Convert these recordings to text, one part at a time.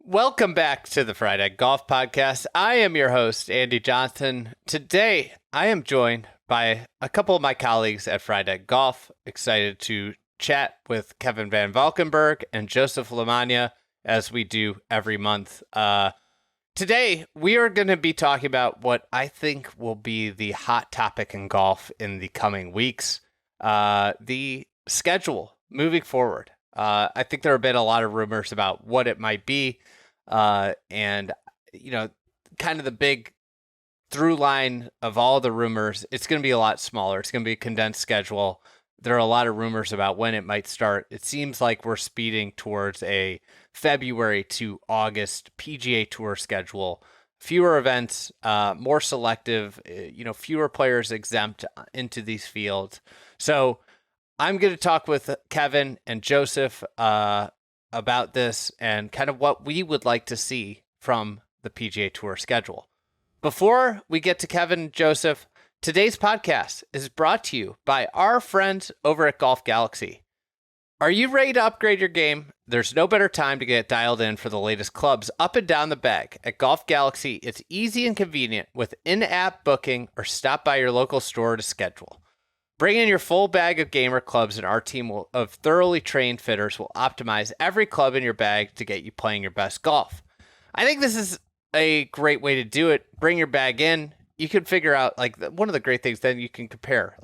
Welcome back to the Friday Golf Podcast. I am your host, Andy Johnson. Today, I am joined by a couple of my colleagues at Friday Golf. Excited to chat with Kevin Van Valkenburg and Joseph LaMagna, as we do every month. Today, we are going to be talking about what I think will be the hot topic in golf in the coming weeks, the schedule moving forward. I think there have been a lot of rumors about what it might be. And, kind of the big through line of all the rumors, it's going to be a lot smaller. It's going to be a condensed schedule. There are a lot of rumors about when it might start. It seems like we're speeding towards a February to August PGA Tour schedule. Fewer events, more selective, fewer players exempt into these fields. So I'm going to talk with Kevin and Joseph about this and kind of what we would like to see from the PGA Tour schedule. Before we get to Kevin and Joseph, today's podcast is brought to you by our friends over at Golf Galaxy. Are you ready to upgrade your game? There's no better time to get dialed in for the latest clubs up and down the bag. At Golf Galaxy, it's easy and convenient with in-app booking or stop by your local store to schedule. Bring in your full bag of gamer clubs, and our team of thoroughly trained fitters will optimize every club in your bag to get you playing your best golf. I think this is a great way to do it. Bring your bag in. You can figure out, one of the great things, then you can compare,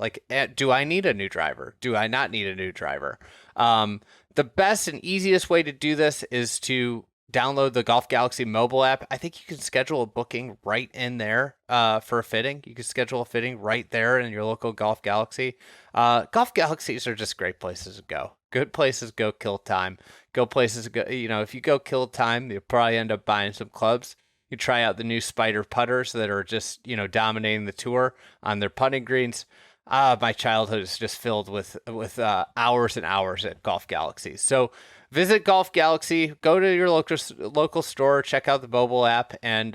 do I need a new driver? Do I not need a new driver? The best and easiest way to do this is to download the Golf Galaxy mobile app. I think you can schedule a booking right in there for a fitting. You can schedule a fitting right there in your local Golf Galaxy. Golf Galaxies are just great places to go. Good places to go kill time. Go places to go, if you go kill time, you'll probably end up buying some clubs. You try out the new Spider putters that are just, dominating the tour on their putting greens. My childhood is just filled with hours and hours at Golf Galaxy. So visit Golf Galaxy, go to your local store, check out the mobile app, and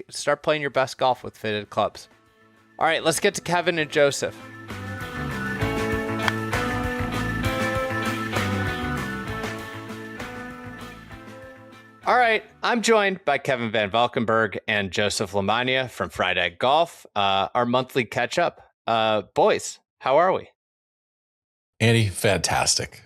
start playing your best golf with fitted clubs. All right, let's get to Kevin and Joseph. All right, I'm joined by Kevin Van Valkenburg and Joseph LaMagna from Friday Golf, our monthly catch-up. Boys, how are we? Andy, fantastic.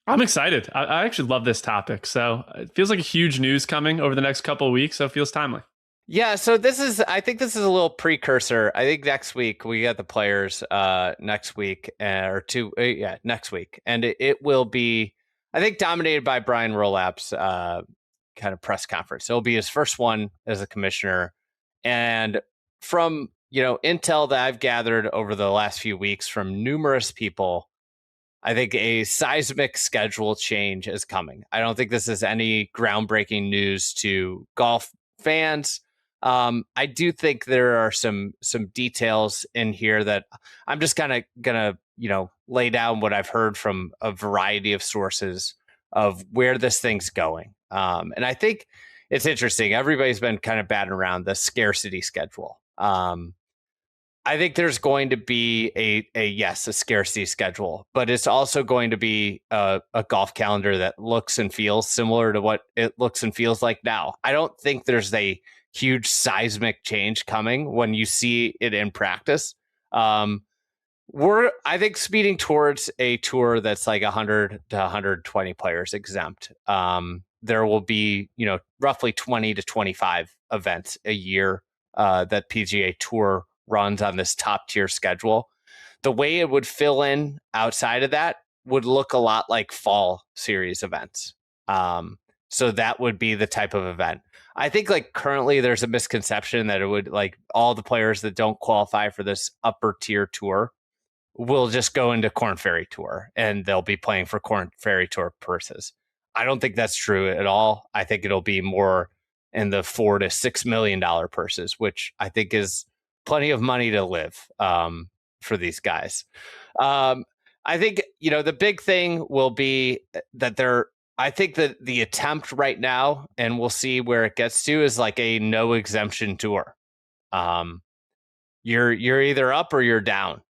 I'm excited. I actually love this topic. So it feels like a huge news coming over the next couple of weeks. So it feels timely. Yeah, so I think this is a little precursor. I think next week we got the players next week next week. And it will be, I think, dominated by Brian Rolapp's kind of press conference. It'll be his first one as a commissioner. And from, intel that I've gathered over the last few weeks from numerous people, I think a seismic schedule change is coming. I don't think this is any groundbreaking news to golf fans. I do think there are some details in here that I'm just kind of gonna, lay down what I've heard from a variety of sources of where this thing's going. And I think it's interesting. Everybody's been kind of batting around the scarcity schedule. I think there's going to be a scarcity schedule, but it's also going to be a golf calendar that looks and feels similar to what it looks and feels like now. I don't think there's a huge seismic change coming when you see it in practice. We're, I think, speeding towards a tour that's like 100 to 120 players exempt. There will be, roughly 20 to 25 events a year that PGA Tour runs on this top tier schedule. The way it would fill in outside of that would look a lot like fall series events. So that would be the type of event. I think currently there's a misconception that it would all the players that don't qualify for this upper tier tour will just go into Korn Ferry Tour and they'll be playing for Korn Ferry Tour purses. I don't think that's true at all. I think it'll be more in the $4 to $6 million purses, which I think is plenty of money to live for these guys. I think, the big thing will be that I think that the attempt right now, and we'll see where it gets to, is a no exemption tour. You're either up or you're down.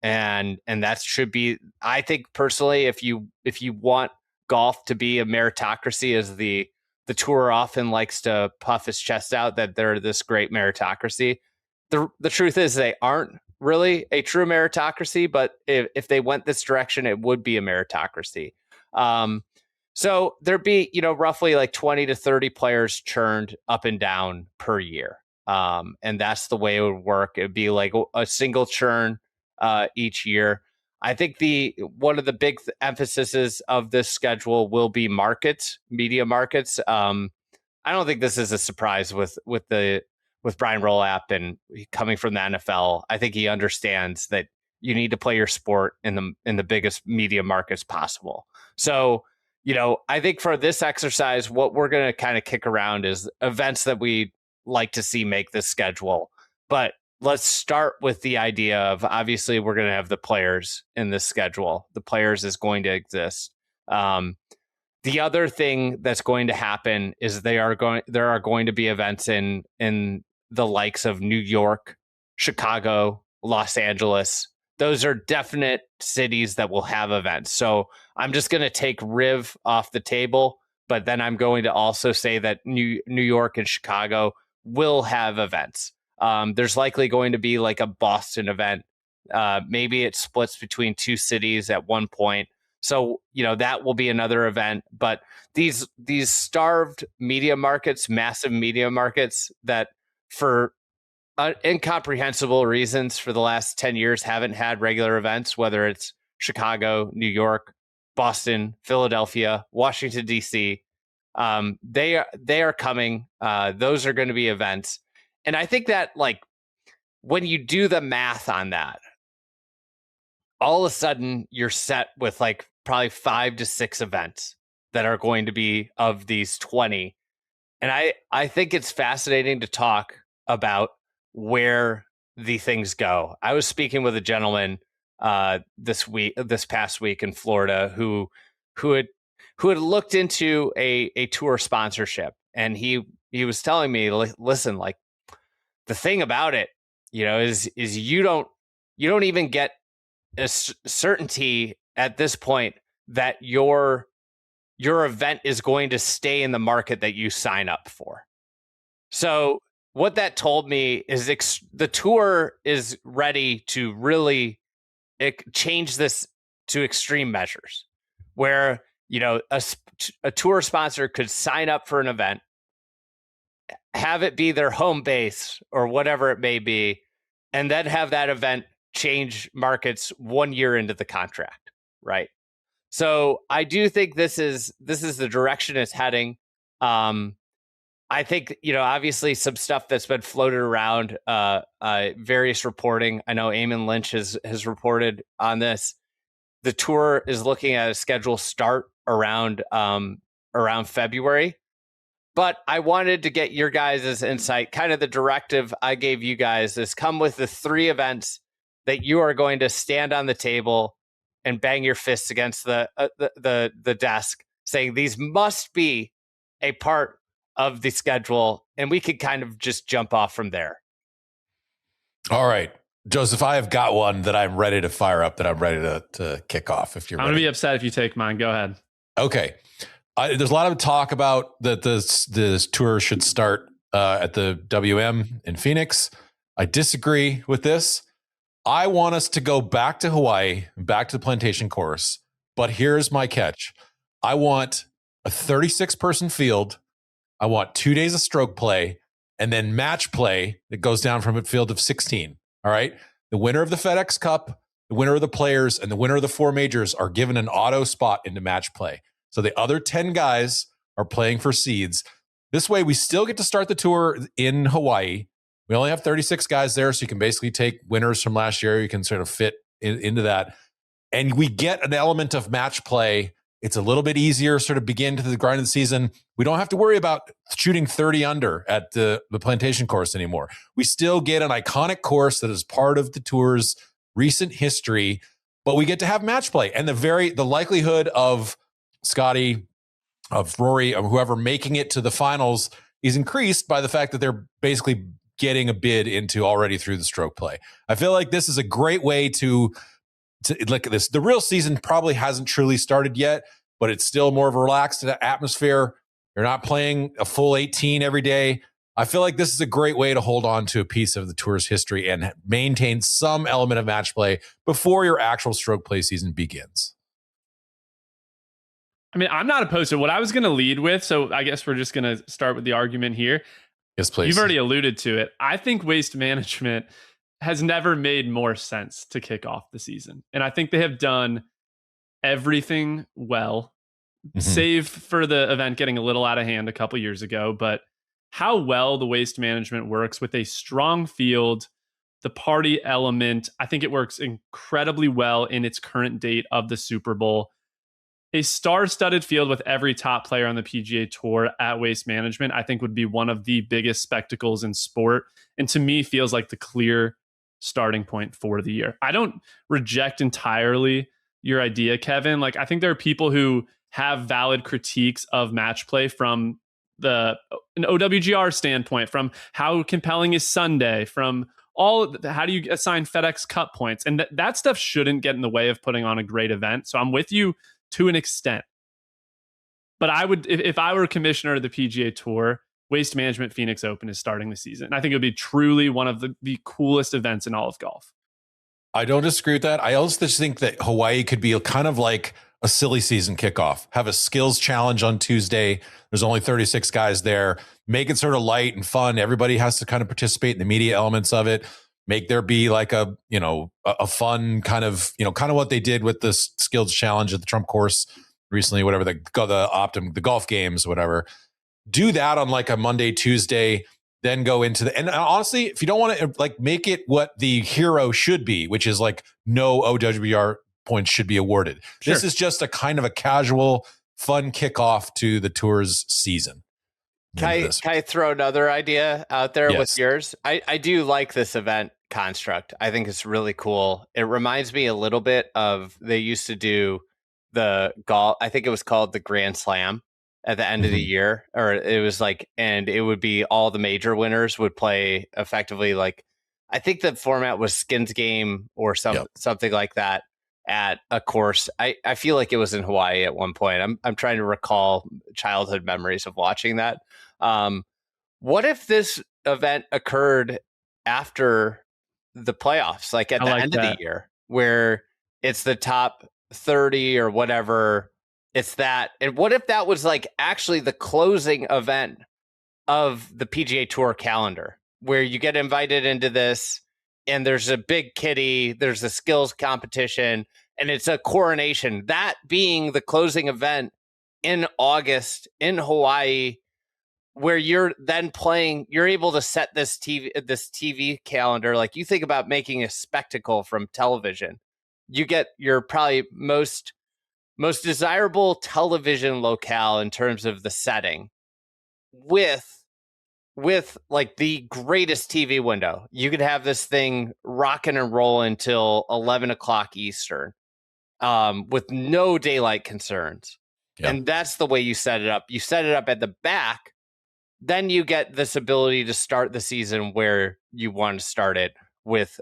And that should be, I think personally, if you want golf to be a meritocracy as the the tour often likes to puff its chest out that they're this great meritocracy. The truth is they aren't really a true meritocracy, but if they went this direction, it would be a meritocracy. So there'd be, roughly like 20 to 30 players churned up and down per year. And that's the way it would work. It'd be like a single churn each year. I think one of the big emphases of this schedule will be media markets. I don't think this is a surprise with Brian Rolapp and coming from the NFL. I think he understands that you need to play your sport in the biggest media markets possible. So, I think for this exercise, what we're going to kind of kick around is events that we like to see make this schedule. But let's start with the idea of, obviously, we're going to have the players in this schedule. The players is going to exist. The other thing that's going to happen is there are going to be events in the likes of New York, Chicago, Los Angeles. Those are definite cities that will have events. So I'm just going to take Riv off the table, but then I'm going to also say that New York and Chicago will have events. There's likely going to be like a Boston event. Maybe it splits between two cities at one point. So, that will be another event. But these starved media markets, massive media markets that for incomprehensible reasons for the last 10 years haven't had regular events, whether it's Chicago, New York, Boston, Philadelphia, Washington, D.C. They are coming. Those are going to be events. And I think that, like, when you do the math on that, all of a sudden you're set with like probably 5 to 6 events that are going to be of these 20. And I think it's fascinating to talk about where the things go. I was speaking with a gentleman this past week in Florida who had looked into a tour sponsorship, and he was telling me, listen, like, the thing about it, is you don't even get a certainty at this point that your event is going to stay in the market that you sign up for. So what that told me is the tour is ready to really change this to extreme measures, where a tour sponsor could sign up for an event, have it be their home base or whatever it may be, and then have that event change markets 1 year into the contract, right? So I do think this is the direction it's heading. I think, obviously some stuff that's been floated around, various reporting. I know Eamon Lynch has reported on this. The tour is looking at a schedule start around February. But I wanted to get your guys' insight. Kind of the directive I gave you guys is come with the 3 events that you are going to stand on the table and bang your fists against the desk, saying these must be a part of the schedule, and we could kind of just jump off from there. All right, Joseph, I have got one that I'm ready to fire up, that I'm ready to kick off. If you're I'm going to be upset if you take mine. Go ahead. Okay. There's a lot of talk about that this tour should start at the WM in Phoenix. I disagree with this. I want us to go back to Hawaii, back to the plantation course. But here's my catch. I want a 36-person field. I want 2 days of stroke play, and then match play that goes down from a field of 16. All right. The winner of the FedEx Cup, the winner of the Players, and the winner of the 4 majors are given an auto spot into match play. So the other 10 guys are playing for seeds. This way, we still get to start the tour in Hawaii. We only have 36 guys there, so you can basically take winners from last year. You can sort of fit into that. And we get an element of match play. It's a little bit easier, sort of begin to the grind of the season. We don't have to worry about shooting 30 under at the plantation course anymore. We still get an iconic course that is part of the tour's recent history, but we get to have match play. And the likelihood of Scotty, of Rory, of whoever making it to the finals is increased by the fact that they're basically getting a bid into already through the stroke play. I feel like this is a great way to look at this. The real season probably hasn't truly started yet, but it's still more of a relaxed atmosphere. You're not playing a full 18 every day. I feel like this is a great way to hold on to a piece of the tour's history and maintain some element of match play before your actual stroke play season begins. I mean, I'm not opposed to what I was going to lead with. So I guess we're just going to start with the argument here. Yes, please. You've already alluded to it. I think waste management has never made more sense to kick off the season. And I think they have done everything well, save for the event getting a little out of hand a couple years ago. But how well the waste management works with a strong field, the party element, I think it works incredibly well in its current date of the Super Bowl. A star-studded field with every top player on the PGA Tour at Waste Management, I think would be one of the biggest spectacles in sport. And to me, feels like the clear starting point for the year. I don't reject entirely your idea, Kevin. Like, I think there are people who have valid critiques of match play from an OWGR standpoint, from how compelling is Sunday, from how do you assign FedEx Cup points? And that stuff shouldn't get in the way of putting on a great event. So I'm with you to an extent. But I would, if I were commissioner of the PGA Tour, Waste Management Phoenix Open is starting the season. And I think it would be truly one of the coolest events in all of golf. I don't disagree with that. I also just think that Hawaii could be kind of like a silly season kickoff. Have a skills challenge on Tuesday. There's only 36 guys there. Make it sort of light and fun. Everybody has to kind of participate in the media elements of it. Make there be like a fun kind of what they did with the skills challenge at the Trump course recently, whatever, the golf games, whatever. Do that on like a Monday, Tuesday, then go into and honestly, if you don't want to like make it what the hero should be, which is like no OWBR points should be awarded. Sure. This is just a kind of a casual, fun kickoff to the tour's season. Can I throw another idea out there with yours? I do like this event construct. I think it's really cool. It reminds me a little bit of, they used to do the golf, I think it was called the Grand Slam at the end of the year, or it was like, and it would be all the major winners would play effectively, like, I think the format was Skins Game or something like that at a course. I feel like it was in Hawaii at one point. I'm trying to recall childhood memories of watching that. What if this event occurred after the playoffs, like at the end of the year, where it's the top 30 or whatever? It's that. And what if that was like actually the closing event of the PGA Tour calendar, where you get invited into this and there's a big kitty, there's a skills competition, and it's a coronation, that being the closing event in August in Hawaii, where you're then playing, you're able to set this TV calendar. Like, you think about making a spectacle from television, you get your probably most desirable television locale in terms of the setting with like the greatest TV window. You could have this thing rocking and rolling until 11 o'clock Eastern, with no daylight concerns. Yep. And that's the way you set it up. You set it up at the back, then you get this ability to start the season where you want to start it with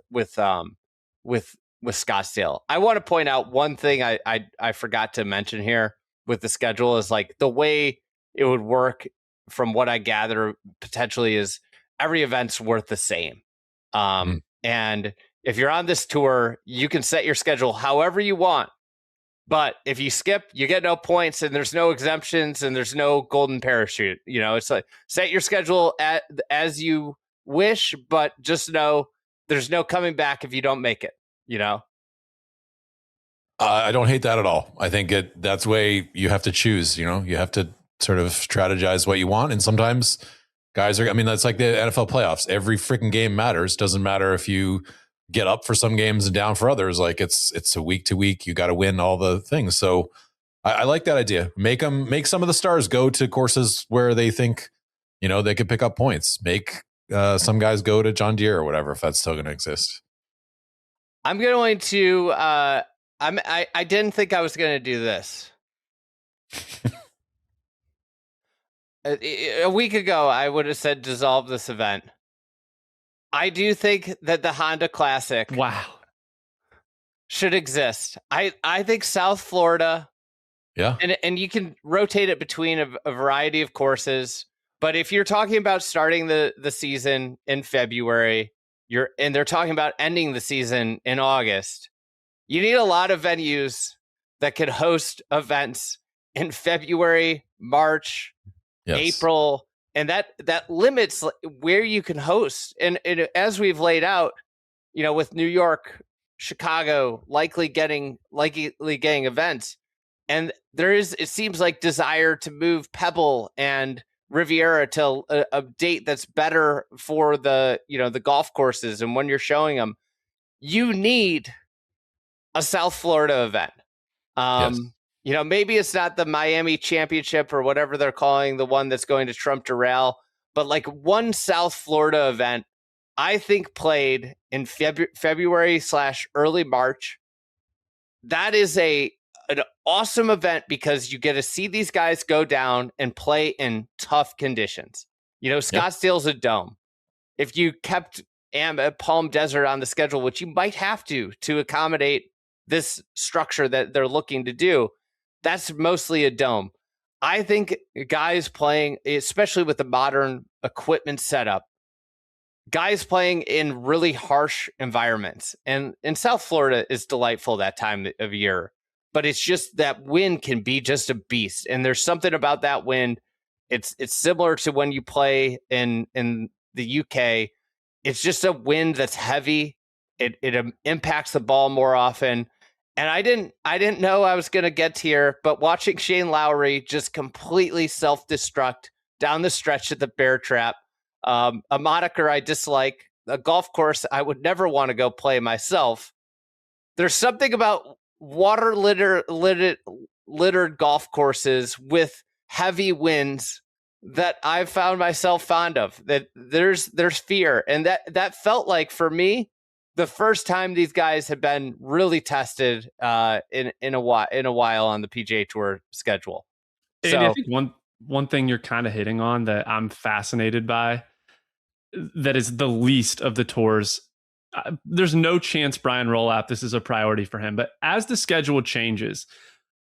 Scottsdale. I want to point out one thing I forgot to mention here with the schedule is like the way it would work, from what I gather potentially, is every event's worth the same. And if you're on this tour, you can set your schedule however you want. But if you skip, you get no points, and there's no exemptions, and there's no golden parachute. You know, it's like, set your schedule as you wish, but just know there's no coming back if you don't make it, you know? I don't hate that at all. I think that's the way you have to choose, you know? You have to sort of strategize what you want. And sometimes guys that's like the NFL playoffs. Every freaking game matters. Doesn't matter if you get up for some games and down for others. Like, it's a week to week. You got to win all the things. So I like that idea. Make some of the stars go to courses where they think, they could pick up points. Make some guys go to John Deere or whatever, if that's still going to exist. I'm going to, I didn't think I was going to do this. A week ago, I would have said dissolve this event. I do think that the Honda Classic should exist. I think South Florida Yeah. And you can rotate it between a variety of courses. But if you're talking about starting the season in February, and they're talking about ending the season in August, you need a lot of venues that could host events in February, March, April, and that limits where you can host. And as we've laid out, with New York, Chicago likely getting events, and it seems like desire to move Pebble and Riviera to a date that's better for the golf courses. And when you're showing them, you need a South Florida event. Maybe it's not the Miami Championship or whatever they're calling the one that's going to Trump Doral, but like one South Florida event, I think played in February/early March. That is an awesome event because you get to see these guys go down and play in tough conditions. Scottsdale's a dome. If you kept Palm Desert on the schedule, which you might have to accommodate this structure that they're looking to do, that's mostly a dome. I think guys playing, especially with the modern equipment setup, guys playing in really harsh environments, and in South Florida is delightful that time of year, but it's just that wind can be just a beast. And there's something about that wind. It's similar to when you play in the UK. It's just a wind that's heavy. It impacts the ball more often. And I didn't know I was going to get here, but watching Shane Lowry just completely self-destruct down the stretch at the Bear Trap, a moniker I dislike, a golf course I would never want to go play myself. There's something about water littered golf courses with heavy winds that I've found myself fond of. That there's fear, and that felt like, for me, the first time these guys have been really tested in a while on the PGA Tour schedule. And I think one thing you're kind of hitting on that I'm fascinated by, that is the least of the tours. There's no chance Brian Rolapp, this is a priority for him. But as the schedule changes,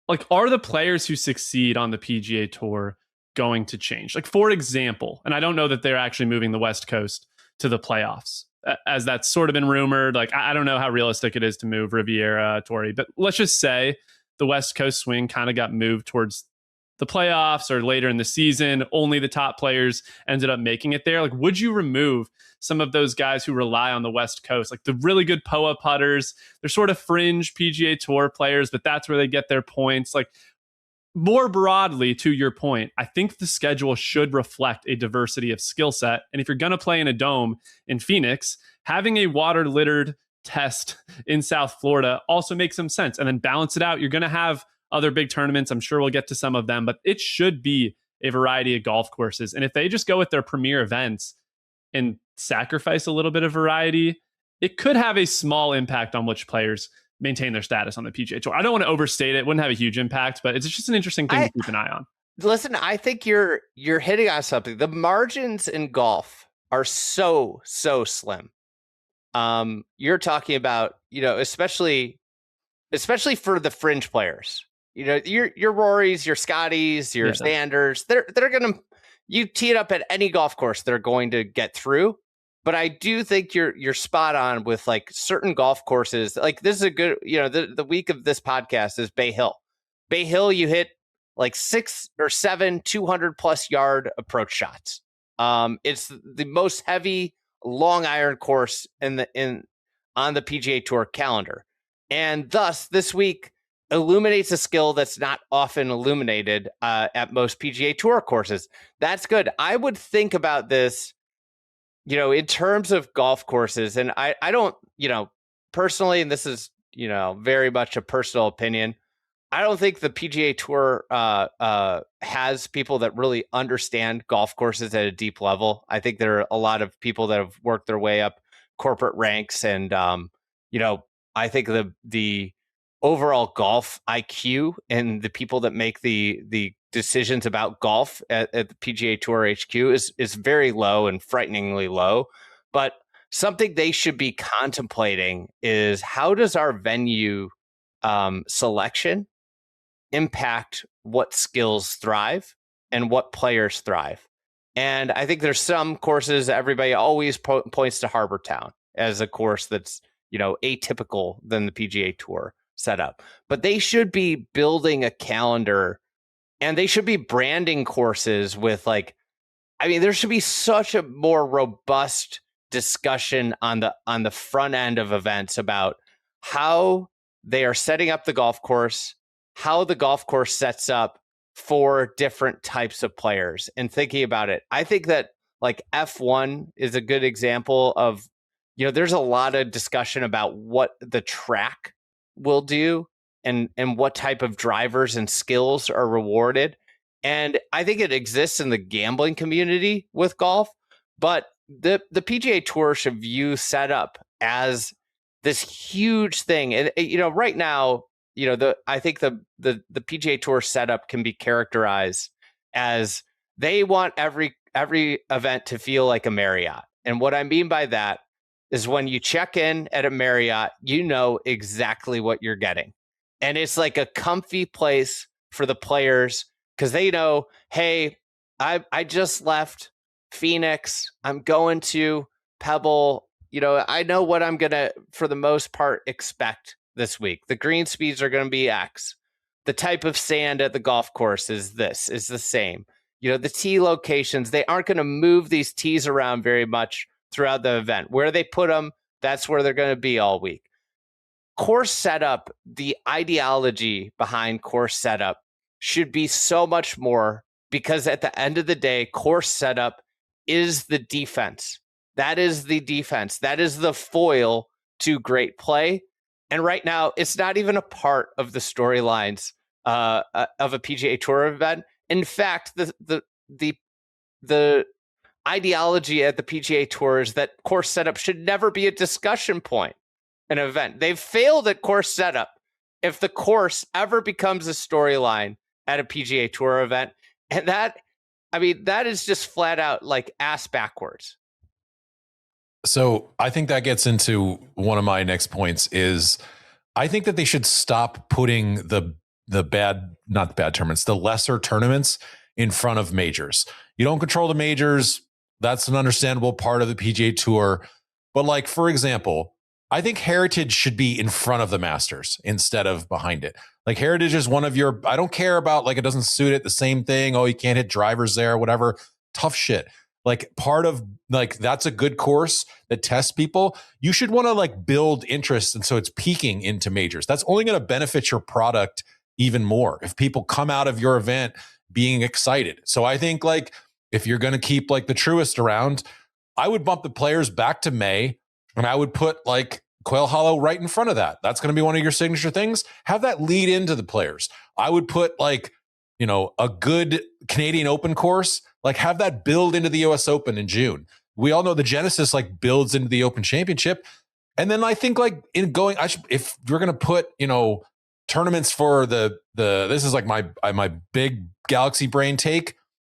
like, are the players who succeed on the PGA Tour going to change? Like, for example, and I don't know that they're actually moving the West Coast to the playoffs, as that's sort of been rumored. Like, I don't know how realistic it is to move Riviera, Torrey, but let's just say the West Coast swing kind of got moved towards the playoffs or later in the season. Only the top players ended up making it there. Like, would you remove some of those guys who rely on the West Coast, like the really good POA putters? They're sort of fringe PGA Tour players, but that's where they get their points. Like, more broadly, to your point, I think the schedule should reflect a diversity of skill set. And if you're going to play in a dome in Phoenix, having a water littered test in South Florida also makes some sense. And then balance it out. You're going to have other big tournaments. I'm sure we'll get to some of them, but it should be a variety of golf courses. And if they just go with their premier events and sacrifice a little bit of variety, it could have a small impact on which players maintain their status on the PGA Tour. I don't want to overstate it. It wouldn't have a huge impact, but it's just an interesting thing to keep an eye on. Listen, I think you're hitting on something. The margins in golf are so slim. You're talking about, especially for the fringe players. Your Rorys, your Scotties, your Sanders, they're going to, you tee it up at any golf course, they're going to get through. But I do think you're spot on with, like, certain golf courses. Like, this is a good, the week of this podcast is Bay Hill. Bay Hill, you hit like 6 or 7 200+ yard approach shots. It's the most heavy long iron course on the PGA Tour calendar, and thus this week illuminates a skill that's not often illuminated at most PGA Tour courses. That's good. I would think about this, in terms of golf courses, and I don't, personally, and this is, very much a personal opinion, I don't think the PGA Tour has people that really understand golf courses at a deep level. I think there are a lot of people that have worked their way up corporate ranks, and I think the overall golf IQ and the people that make the decisions about golf at the PGA Tour HQ is very low and frighteningly low. But something they should be contemplating is, how does our venue selection impact what skills thrive and what players thrive. And I think there's some courses everybody always points to Harbor Town as a course that's, atypical than the PGA Tour setup. But they should be building a calendar, and they should be branding courses with there should be such a more robust discussion on the front end of events about how they are setting up the golf course, how the golf course sets up for different types of players, and thinking about it. I think that F1 is a good example of, there's a lot of discussion about what the track will do and what type of drivers and skills are rewarded. And I think it exists in the gambling community with golf, but the PGA Tour should view setup as this huge thing. And right now, I think the PGA Tour setup can be characterized as they want every event to feel like a Marriott. And what I mean by that is when you check in at a Marriott, you know exactly what you're getting. And it's like a comfy place for the players because they know, hey, I just left Phoenix. I'm going to Pebble. I know what I'm going to, for the most part, expect this week. The green speeds are going to be X. The type of sand at the golf course is the same. The tee locations, they aren't going to move these tees around very much throughout the event. Where they put them, that's where they're going to be all week. Course setup, the ideology behind course setup should be so much more, because at the end of the day, course setup is the defense. That is the defense. That is the foil to great play. And right now, it's not even a part of the storylines of a PGA Tour event. In fact, the ideology at the PGA Tour is that course setup should never be a discussion point in an event. They've failed at course setup. If the course ever becomes a storyline at a PGA Tour event, and that is just flat out ass backwards. So I think that gets into one of my next points is I think that they should stop putting the lesser tournaments in front of majors. You don't control the majors. That's an understandable part of the PGA Tour. But for example, I think Heritage should be in front of the Masters instead of behind it. Heritage is one of I don't care about it doesn't suit it. The same thing. Oh, you can't hit drivers there, whatever. Tough shit. Part of that's a good course that tests people. You should want to build interest. And so it's peaking into majors. That's only going to benefit your product even more if people come out of your event being excited. So I think if you're going to keep the Truist around, I would bump the Players back to May, and I would put Quail Hollow right in front of that. That's going to be one of your signature things. Have that lead into the Players. I would put a good Canadian Open course, have that build into the US Open in June. We all know the Genesis builds into the Open Championship. And then I think if we're going to put, tournaments for this is my big galaxy brain take,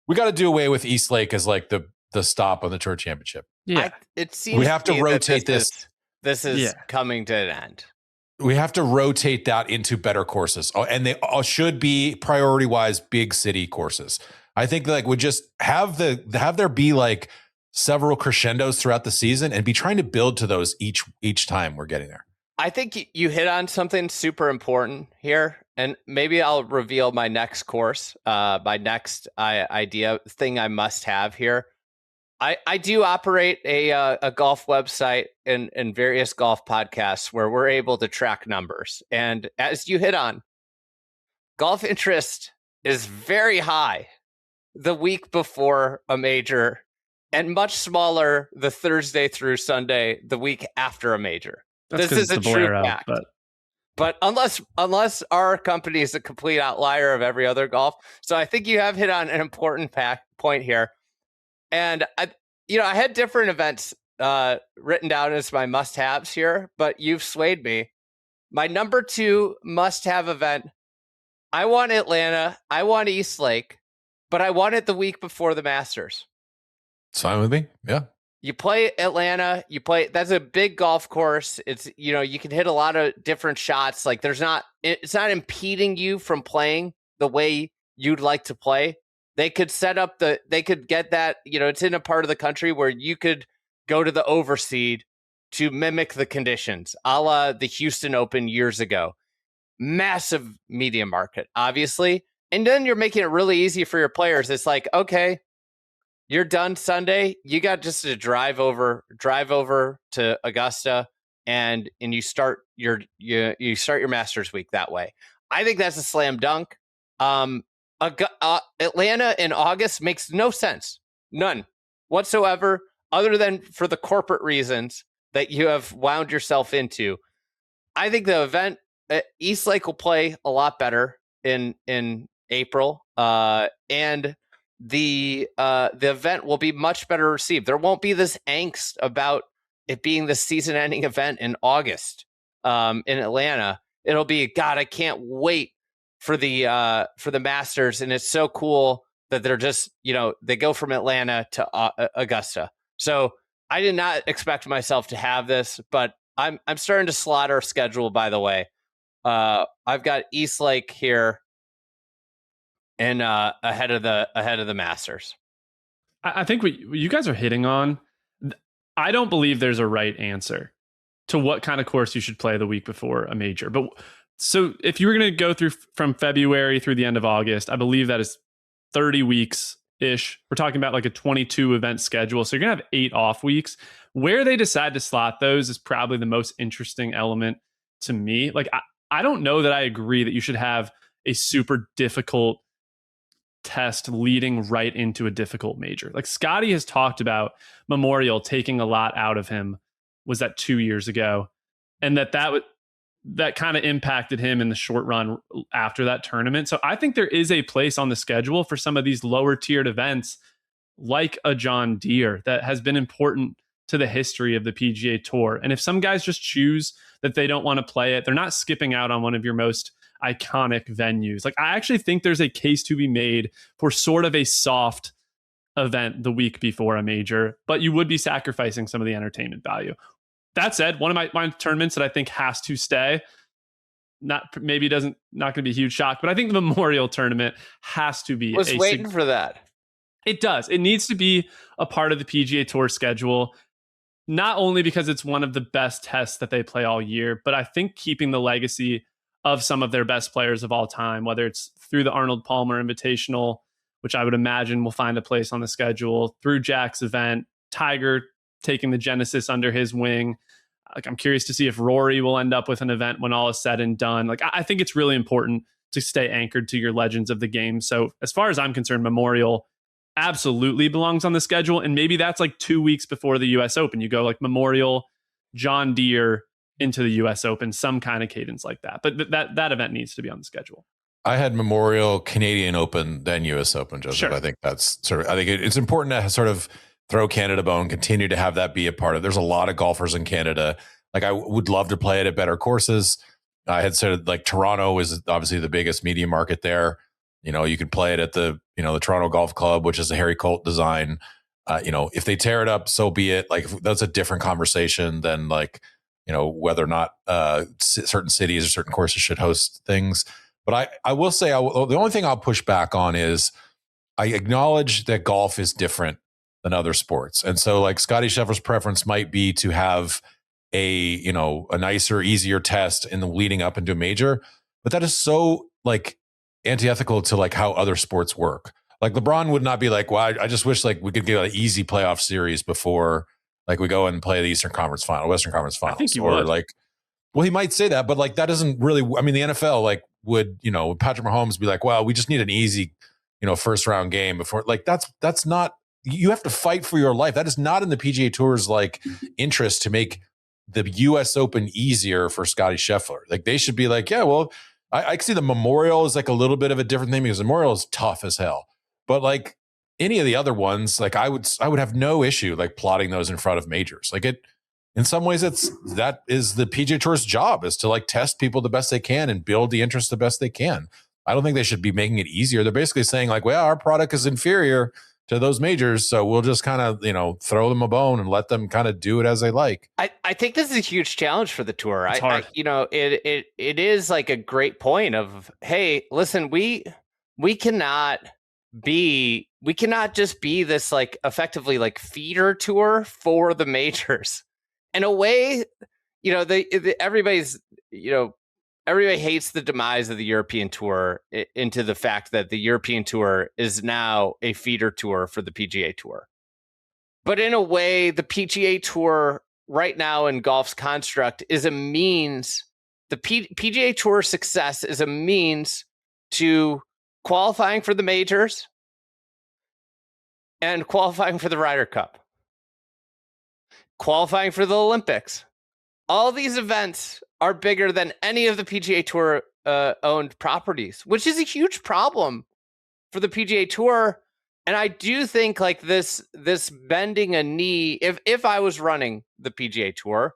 we got to do away with East Lake as the stop on the Tour Championship. Yeah. It seems we have to rotate this. This is coming to an end. We have to rotate that into better courses. Oh, and they all should be priority-wise big city courses. I think we just have there be several crescendos throughout the season and be trying to build to those each time we're getting there. I think you hit on something super important here, and maybe I'll reveal my next course, my next idea thing I must have here. I do operate a golf website and various golf podcasts where we're able to track numbers. And as you hit on, golf interest is very high the week before a major and much smaller the Thursday through Sunday, the week after a major. This is a true fact. But unless our company is a complete outlier of every other golf. So I think you have hit on an important point here. And I had different events written down as my must-haves here, but you've swayed me. My number 2 must-have event, I want Atlanta, I want East Lake, but I want it the week before the Masters. It's fine with me. Yeah. You play Atlanta, that's a big golf course. It's, you can hit a lot of different shots. Like it's not impeding you from playing the way you'd like to play. They could they could get that, it's in a part of the country where you could go to the overseed to mimic the conditions, a la the Houston Open years ago. Massive media market, obviously. And then you're making it really easy for your players. It's like, okay, you're done Sunday. You got just to drive over to Augusta, and you start your Masters week that way. I think that's a slam dunk. Atlanta in August makes no sense, none whatsoever, other than for the corporate reasons that you have wound yourself into. I think the event East Lake will play a lot better in April, and the event will be much better received. There won't be this angst about it being the season-ending event in August in Atlanta. It'll be, God, I can't wait for the Masters, and it's so cool that they're just, they go from Atlanta to Augusta. So I did not expect myself to have this, but I'm starting to slot our schedule, by the way. I've got East Lake here and ahead of the Masters. I think what you guys are hitting on, I don't believe there's a right answer to what kind of course you should play the week before a major. But so if you were going to go through from February through the end of August, I believe that is 30 weeks ish. We're talking about like a 22 event schedule. So you're going to have 8 off weeks. Where they decide to slot those is probably the most interesting element to me. Like, I don't know that I agree that you should have a super difficult test leading right into a difficult major. Like Scotty has talked about Memorial taking a lot out of him. Was that 2 years ago? And that kind of impacted him in the short run after that tournament. So I think there is a place on the schedule for some of these lower tiered events like a John Deere that has been important to the history of the PGA Tour. And if some guys just choose that they don't want to play it, they're not skipping out on one of your most iconic venues. Like, I actually think there's a case to be made for sort of a soft event the week before a major, but you would be sacrificing some of the entertainment value. That said, one of my tournaments that I think has to stay, not going to be a huge shock, but I think the Memorial Tournament has to be. Was waiting for that. It does. It needs to be a part of the PGA Tour schedule, not only because it's one of the best tests that they play all year, but I think keeping the legacy of some of their best players of all time, whether it's through the Arnold Palmer Invitational, which I would imagine will find a place on the schedule, through Jack's event, Tiger taking the Genesis under his wing. Like, I'm curious to see if Rory will end up with an event when all is said and done. Like, I think it's really important to stay anchored to your legends of the game. So as far as I'm concerned, Memorial absolutely belongs on the schedule. And maybe that's like 2 weeks before the US Open. You go like Memorial, John Deere into the US Open, some kind of cadence like that. But that event needs to be on the schedule. I had Memorial, Canadian Open, then US Open, Joseph. Sure. I think that's it's important to sort of throw Canada bone, continue to have that be a part of. There's a lot of golfers in Canada. Like, I would love to play it at better courses. I had said, like, Toronto is obviously the biggest media market there. You could play it at the Toronto Golf Club, which is a Harry Colt design. If they tear it up, so be it. Like, that's a different conversation than whether or not certain cities or certain courses should host things. But I will say, the only thing I'll push back on is I acknowledge that golf is different than other sports. And so, like, Scottie Scheffler's preference might be to have a nicer, easier test in the leading up into a major. But that is so, like, antithetical to, like, how other sports work. Like, LeBron would not be like, well, I just wish, like, we could get an easy playoff series before, like, we go and play the Western Conference Finals. I think he or would. Like, well, he might say that, but, like, that doesn't really, I mean, the NFL, like, would Patrick Mahomes be like, well, we just need an easy, first round game before, like, that's not, you have to fight for your life. That is not in the PGA Tour's, like, interest to make the US Open easier for Scottie Scheffler. Like, they should be like, yeah, well, I see the Memorial is like a little bit of a different thing because the Memorial is tough as hell. But, like, any of the other ones, like, I would have no issue, like, plotting those in front of majors. Like, it, in some ways, that is the PGA Tour's job, is to, like, test people the best they can and build the interest the best they can. I don't think they should be making it easier. They're basically saying, like, well, our product is inferior to those majors. So we'll just kind of, throw them a bone and let them kind of do it as they like. I think this is a huge challenge for the tour. It's hard. It is like a great point of, hey, listen, we cannot just be this like effectively like feeder tour for the majors. In a way, everybody hates the demise of the European Tour into the fact that the European Tour is now a feeder tour for the PGA Tour. But in a way, the PGA Tour right now in golf's construct is a means. The PGA Tour success is a means to qualifying for the majors and qualifying for the Ryder Cup, qualifying for the Olympics. All these events are bigger than any of the PGA Tour owned properties, which is a huge problem for the PGA Tour. And I do think like this bending a knee, if I was running the PGA Tour,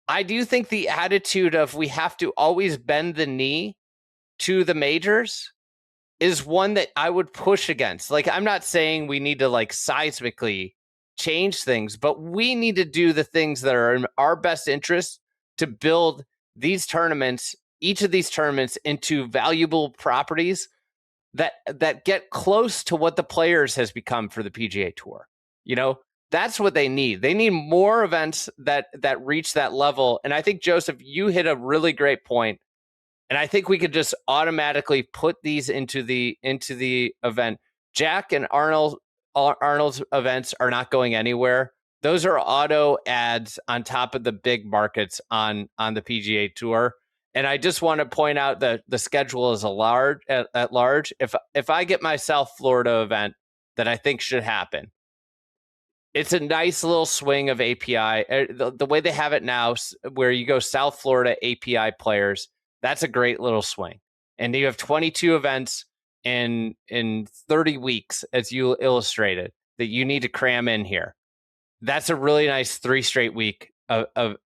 I do think the attitude of we have to always bend the knee to the majors is one that I would push against. Like, I'm not saying we need to like seismically change things, but we need to do the things that are in our best interest to build these tournaments, each of these tournaments, into valuable properties that get close to what the Players has become for the PGA Tour. That's what they need. They need more events that reach that level. And I think, Joseph, you hit a really great point. And I think we could just automatically put these into the event. Jack and Arnold's events are not going anywhere. Those are auto ads on top of the big markets on the PGA Tour. And I just want to point out that the schedule is at large. If I get my South Florida event that I think should happen, it's a nice little swing of API. The way they have it now, where you go South Florida API Players, that's a great little swing. And you have 22 events in 30 weeks, as you illustrated, that you need to cram in here. That's a really nice 3 straight week of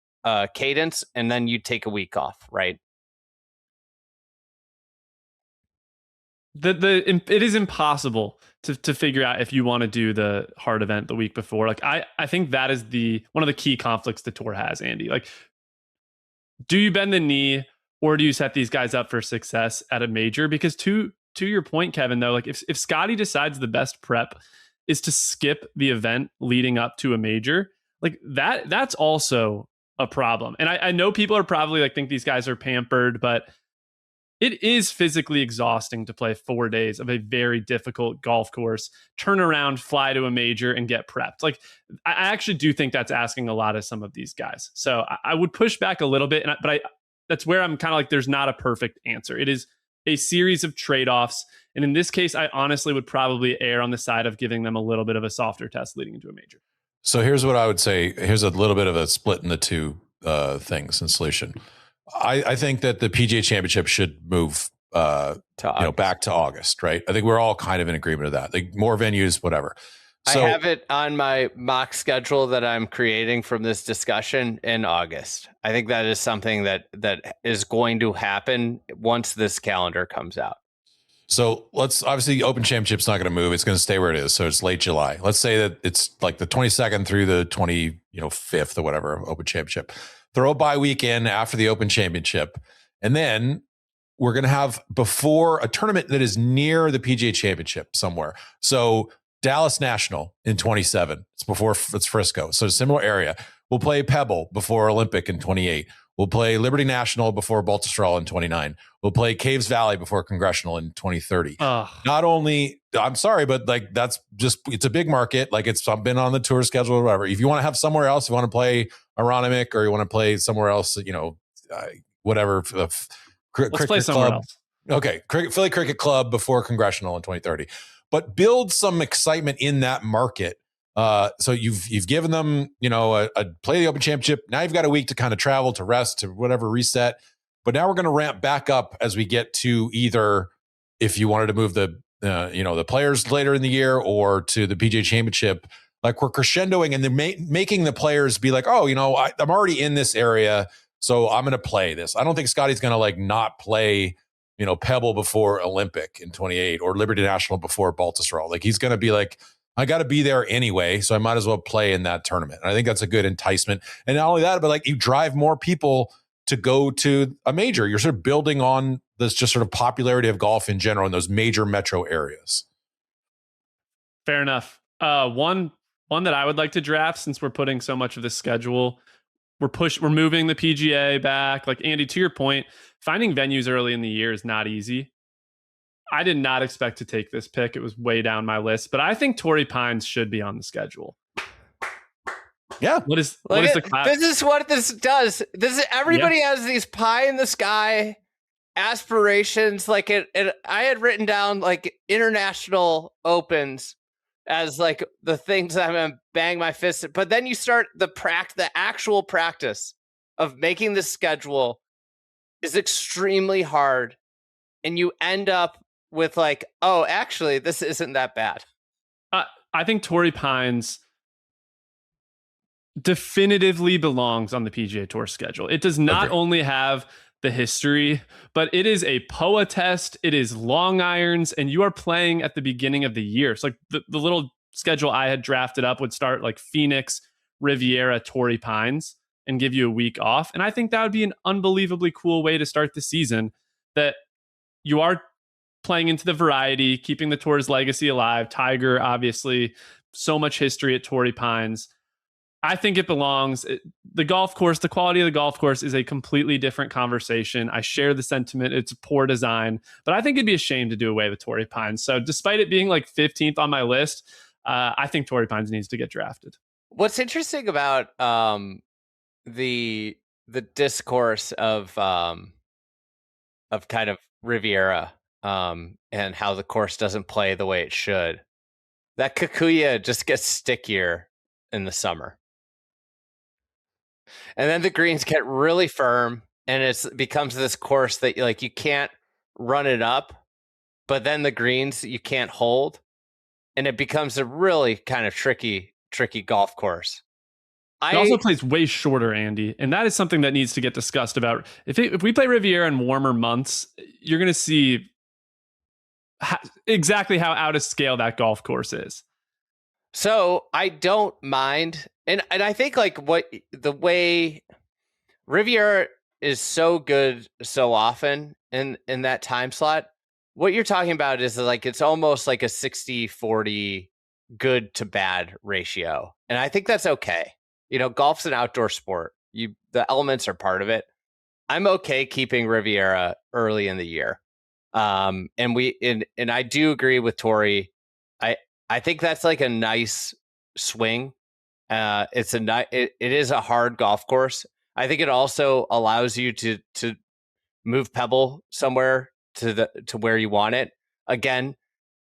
cadence, and then you take a week off, right? It is impossible to figure out if you want to do the hard event the week before. Like I think that is one of the key conflicts the tour has, Andy. Like, do you bend the knee or do you set these guys up for success at a major? Because to your point, Kevin, though, like if Scotty decides the best prep is to skip the event leading up to a major, like that's also a problem. And I know people are probably like think these guys are pampered, but it is physically exhausting to play 4 days of a very difficult golf course, turn around, fly to a major, and get prepped. Like, I actually do think that's asking a lot of some of these guys. So I would push back a little bit, but that's where I'm kind of like, there's not a perfect answer. It is a series of trade-offs. And in this case, I honestly would probably err on the side of giving them a little bit of a softer test leading into a major. So here's what I would say. Here's a little bit of a split in the two things and solution. I think that the PGA Championship should move back to August, right? I think we're all kind of in agreement of that. Like, more venues, whatever. So, I have it on my mock schedule that I'm creating from this discussion in August. I think that is something that is going to happen once this calendar comes out. So obviously the Open Championship's not going to move. It's going to stay where it is. So it's late July. Let's say that it's like the 22nd through the 5th or whatever, Open Championship. Throw a bye weekend after the Open Championship. And then we're going to have before a tournament that is near the PGA Championship somewhere. So Dallas National in 27. It's Frisco. So similar area. We'll play Pebble before Olympic in 28. We'll play Liberty National before Baltusrol in 29. We'll play Caves Valley before Congressional in 2030. Not only, I'm sorry, but like that's just, it's a big market. Like it's been on the tour schedule or whatever. If you want to have somewhere else, you want to play Aronimink or you want to play somewhere else, whatever. Let's play somewhere else. Okay. Philly Cricket Club before Congressional in 2030. But build some excitement in that market. So you've given them, a play the Open Championship. Now you've got a week to kind of travel, to rest, to whatever, reset. But now we're going to ramp back up as we get to either, if you wanted to move the Players later in the year or to the PGA Championship, like we're crescendoing and they're making the players be like, oh, I'm already in this area, so I'm going to play this. I don't think Scotty's going to like not play, Pebble before Olympic in 28 or Liberty National before Baltusrol. Like he's going to be like, I got to be there anyway, so I might as well play in that tournament. And I think that's a good enticement. And not only that, but like you drive more people to go to a major. You're sort of building on this just sort of popularity of golf in general in those major metro areas. Fair enough. One that I would like to draft, since we're putting so much of the schedule, we're moving the PGA back. Like Andy, to your point, finding venues early in the year is not easy. I did not expect to take this pick. It was way down my list, but I think Torrey Pines should be on the schedule. Yeah. What is the class? This is what this does. Everybody has these pie in the sky aspirations. Like I had written down like international opens as like the things I'm gonna bang my fist at. But then you start the actual practice of making the schedule is extremely hard, and you end up with like, oh, actually, this isn't that bad. I think Torrey Pines definitively belongs on the PGA Tour schedule. It does not only have the history, but it is a POA test. It is long irons, and you are playing at the beginning of the year. So like the little schedule I had drafted up would start like Phoenix, Riviera, Torrey Pines, and give you a week off. And I think that would be an unbelievably cool way to start the season, that you are playing into the variety, keeping the tour's legacy alive. Tiger, obviously, so much history at Torrey Pines. I think it belongs. The golf course, the quality of the golf course is a completely different conversation. I share the sentiment. It's poor design, but I think it'd be a shame to do away with Torrey Pines. So despite it being like 15th on my list, I think Torrey Pines needs to get drafted. What's interesting about the discourse of kind of Riviera and how the course doesn't play the way it should, that Kikuya just gets stickier in the summer. And then the greens get really firm, and it becomes this course that like you can't run it up, but then the greens you can't hold, and it becomes a really kind of tricky golf course. It also plays way shorter, Andy, and that is something that needs to get discussed about. If we play Riviera in warmer months, you're going to see exactly how out of scale that golf course is. So I don't mind. And I think like the way Riviera is so good so often in that time slot, what you're talking about is like it's almost like a 60-40 good to bad ratio. And I think that's okay. You know, golf's an outdoor sport. The elements are part of it. I'm okay keeping Riviera early in the year. And I do agree with Torrey. I think that's like a nice swing. It is a hard golf course. I think it also allows you to move Pebble somewhere to where you want it. Again,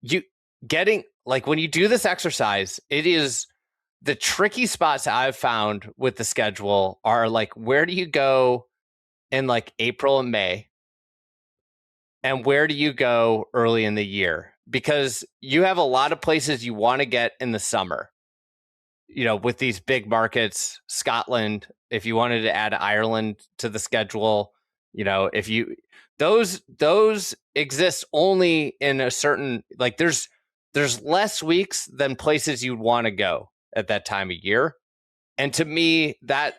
when you do this exercise, it is the tricky spots I've found with the schedule are like, where do you go in like April and May? And where do you go early in the year? Because you have a lot of places you want to get in the summer, you know, with these big markets, Scotland, if you wanted to add Ireland to the schedule, you know, those exist only in a certain, like there's less weeks than places you'd want to go at that time of year. And to me, that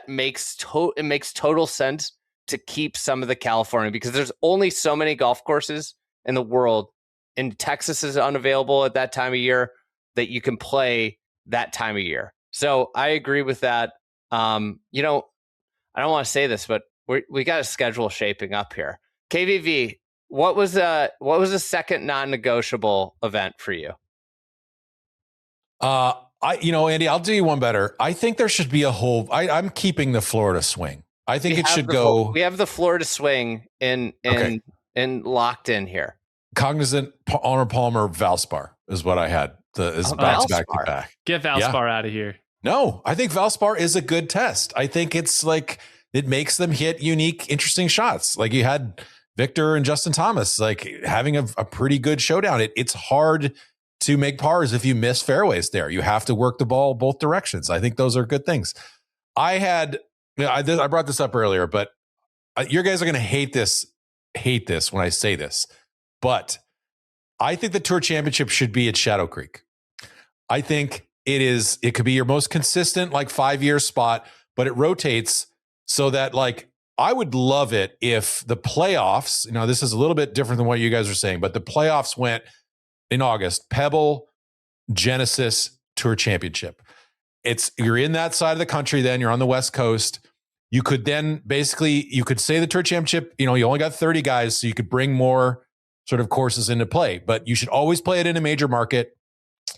makes total sense to keep some of the California, because there's only so many golf courses in the world, and Texas is unavailable at that time of year, that you can play that time of year. So I agree with that. You know, I don't want to say this, but we got a schedule shaping up here. KVV, what was the second non-negotiable event for you? Andy, I'll do you one better. I think there should be I'm keeping the Florida swing. I think it should go. We have the Florida swing in locked in here. Cognizant, Arnold Palmer, Valspar is what I had. Back to back. Get Valspar out of here. No, I think Valspar is a good test. I think it's like it makes them hit unique, interesting shots. Like you had Victor and Justin Thomas, like having a pretty good showdown. It's hard to make pars if you miss fairways there. You have to work the ball both directions. I think those are good things. I brought this up earlier, but you guys are going to hate this when I say this, but I think the Tour Championship should be at Shadow Creek. I think it could be your most consistent, like 5-year spot, but it rotates so that like, I would love it if the playoffs, this is a little bit different than what you guys are saying, but the playoffs went in August, Pebble, Genesis, Tour Championship. You're in that side of the country, then you're on the West Coast. You could then you could say the Tour Championship, you only got 30 guys, so you could bring more sort of courses into play, but you should always play it in a major market.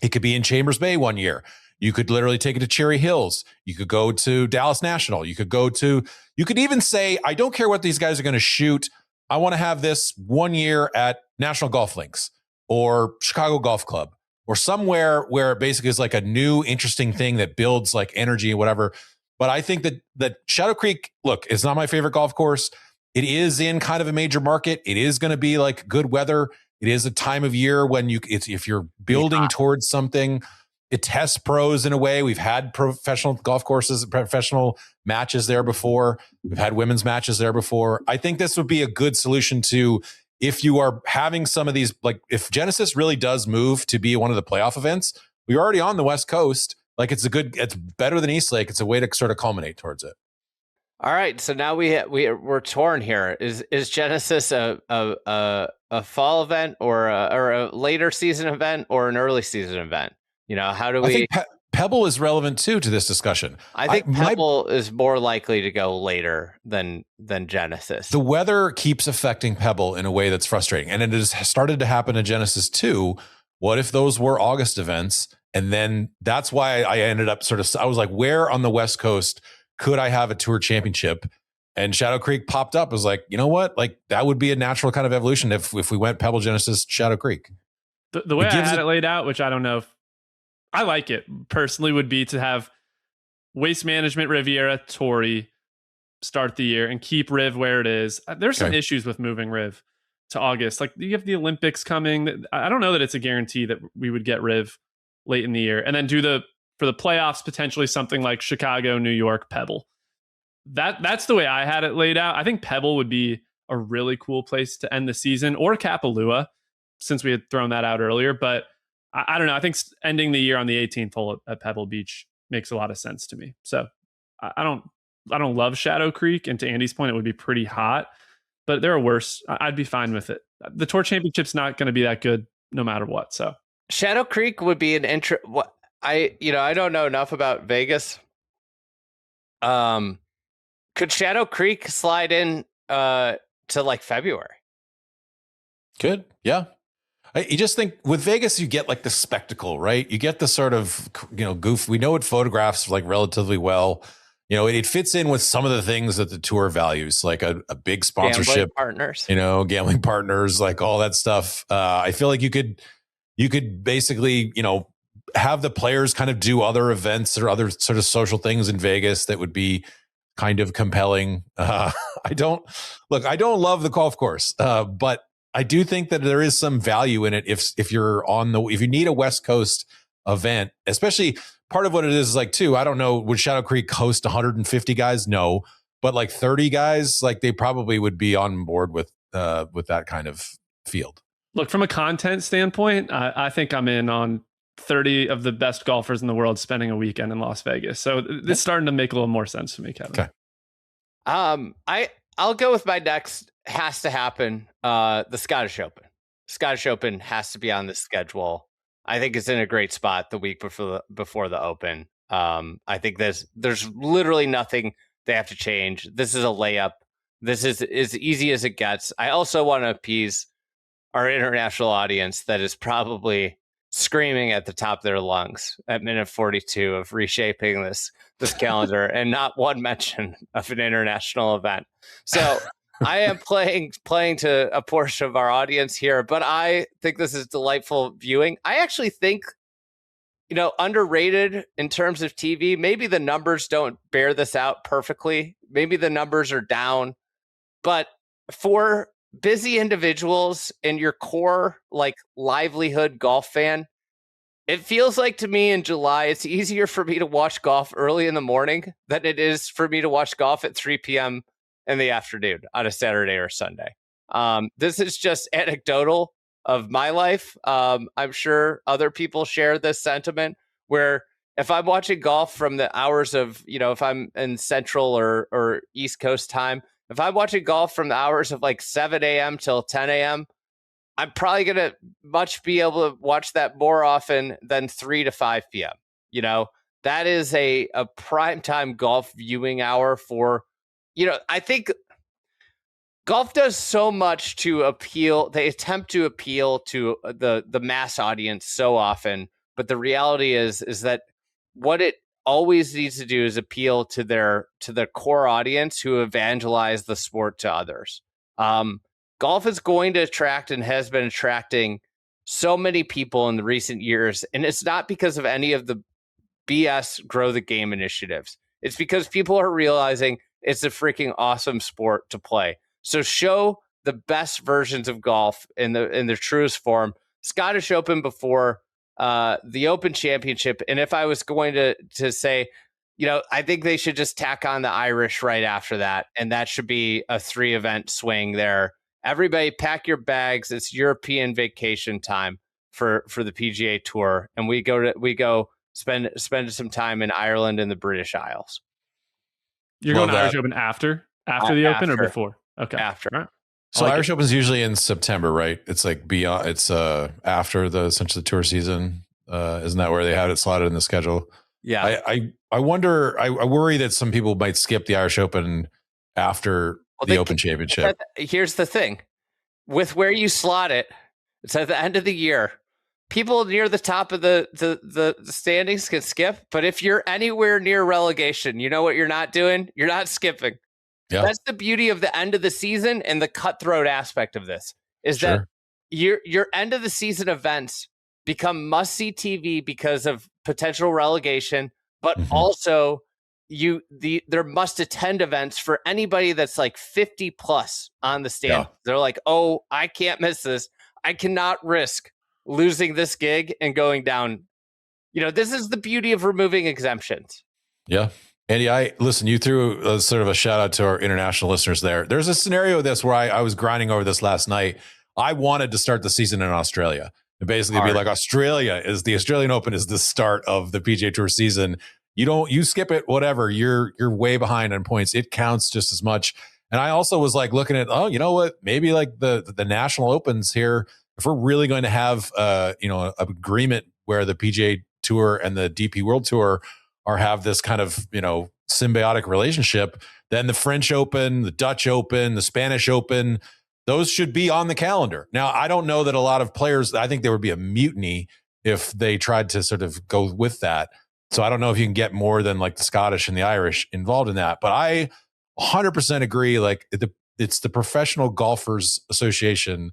It could be in Chambers Bay one year. You could literally take it to Cherry Hills. You could go to Dallas National. You could even say, I don't care what these guys are going to shoot. I want to have this 1 year at National Golf Links or Chicago Golf Club or somewhere where it basically is like a new interesting thing that builds like energy and whatever. But I think that Shadow Creek, look, it's not my favorite golf course. It is in kind of a major market. It is going to be like good weather. It is a time of year when if you're building towards something, it tests pros in a way. We've had professional golf courses, professional matches there before. We've had women's matches there before. I think this would be a good solution to, if you are having some of these, like if Genesis really does move to be one of the playoff events, we're already on the West Coast. Like it's better than East Lake. It's a way to sort of culminate towards it. All right. So now we're torn here. Is Genesis a fall event or a later season event or an early season event? How do we? I think Pebble is relevant too to this discussion. I think Pebble is more likely to go later than Genesis. The weather keeps affecting Pebble in a way that's frustrating, and it has started to happen to Genesis too. What if those were August events? And then that's why I ended up I was like, where on the West Coast could I have a Tour Championship? And Shadow Creek popped up. I was like, you know what? Like that would be a natural kind of evolution if we went Pebble, Genesis, Shadow Creek. The way I had it laid out, which I don't know if I like it personally, would be to have Waste Management, Riviera, Torrey start the year and keep Riv where it is. There's some issues with moving Riv to August. Like you have the Olympics coming. I don't know that it's a guarantee that we would get Riv late in the year, and then for the playoffs, potentially something like Chicago, New York, Pebble. That's the way I had it laid out. I think Pebble would be a really cool place to end the season, or Kapalua, since we had thrown that out earlier. But I don't know. I think ending the year on the 18th hole at Pebble Beach makes a lot of sense to me. So I don't love Shadow Creek, and to Andy's point, it would be pretty hot, but there are worse. I'd be fine with it. The Tour Championship's not going to be that good no matter what. So Shadow Creek would be an I don't know enough about Vegas. Could Shadow Creek slide in to like February? Good. Yeah. You just think with Vegas, you get like the spectacle, right? You get the sort of, goof. We know it photographs like relatively well. It fits in with some of the things that the tour values, like a big sponsorship, gambling partners, like all that stuff. I feel like you could basically, have the players kind of do other events or other sort of social things in Vegas that would be kind of compelling. I don't love the golf course, but I do think that there is some value in it if you need a West Coast event, especially part of what it is like too. I don't know, would Shadow Creek host 150 guys? No, but like 30 guys, like they probably would be on board with that kind of field. Look, from a content standpoint, I think I'm in on 30 of the best golfers in the world spending a weekend in Las Vegas. So this is starting to make a little more sense to me, Kevin. Okay. I'll go with my next has to happen. The Scottish Open. Scottish Open has to be on the schedule. I think it's in a great spot the week before the Open. I think there's literally nothing they have to change. This is a layup. This is as easy as it gets. I also want to appease our international audience that is probably screaming at the top of their lungs at minute 42 of reshaping this calendar and not one mention of an international event. So I am playing to a portion of our audience here, but I think this is delightful viewing. I actually think, underrated in terms of TV. Maybe the numbers don't bear this out perfectly. Maybe the numbers are down, but for busy individuals and your core like livelihood golf fan, it feels like to me in July, it's easier for me to watch golf early in the morning than it is for me to watch golf at 3 p.m. in the afternoon on a Saturday or Sunday. This is just anecdotal of my life. I'm sure other people share this sentiment, where if I'm watching golf from the hours of, if I'm in Central or East Coast time, if I'm watching golf from the hours of like 7 a.m. till 10 a.m., I'm probably going to much be able to watch that more often than 3 to 5 p.m. That is a primetime golf viewing hour for, I think golf does so much to appeal. They attempt to appeal to the mass audience so often, but the reality is that what it always needs to do is appeal to their core audience who evangelize the sport to others. Golf is going to attract and has been attracting so many people in the recent years, and it's not because of any of the BS grow the game initiatives. It's because people are realizing it's a freaking awesome sport to play. So show the best versions of golf in their truest form. Scottish Open before the Open Championship, and if I was going to say, I think they should just tack on the Irish right after that, and that should be a 3-event swing there. Everybody pack your bags. It's European vacation time for the PGA Tour, and we go spend some time in Ireland and the British Isles. You're going to Irish Open after the Open or before? Okay, after. Right. So Irish Open is usually in September, right? It's like beyond. It's after essentially the tour season. Isn't that where they had it slotted in the schedule? Yeah. I wonder. I worry that some people might skip the Irish Open after the Open Championship. Here's the thing: with where you slot it, it's at the end of the year. People near the top of the standings can skip, but if you're anywhere near relegation, you know what you're not doing? You're not skipping. Yeah. That's the beauty of the end of the season and the cutthroat aspect of this is that your end of the season events become must-see TV because of potential relegation, but also they're must-attend events for anybody that's like 50 plus on the stand. Yeah. They're like, oh, I can't miss this. I cannot risk losing this gig and going down. This is the beauty of removing exemptions. Yeah. Andy, you threw sort of a shout out to our international listeners there. There's a scenario of this where I was grinding over this last night. I wanted to start the season in Australia and basically be like, the Australian Open is the start of the PGA Tour season. You skip it, whatever. You're way behind on points. It counts just as much. And I also was like looking at, you know what? Maybe like the national opens here. If we're really going to have an agreement where the PGA Tour and the DP World Tour have this kind of symbiotic relationship, then the French Open, the Dutch Open, the Spanish Open, those should be on the calendar. Now, I don't know that a lot of players, I think there would be a mutiny if they tried to sort of go with that. So I don't know if you can get more than like the Scottish and the Irish involved in that. But I 100% agree. Like it's the Professional Golfers Association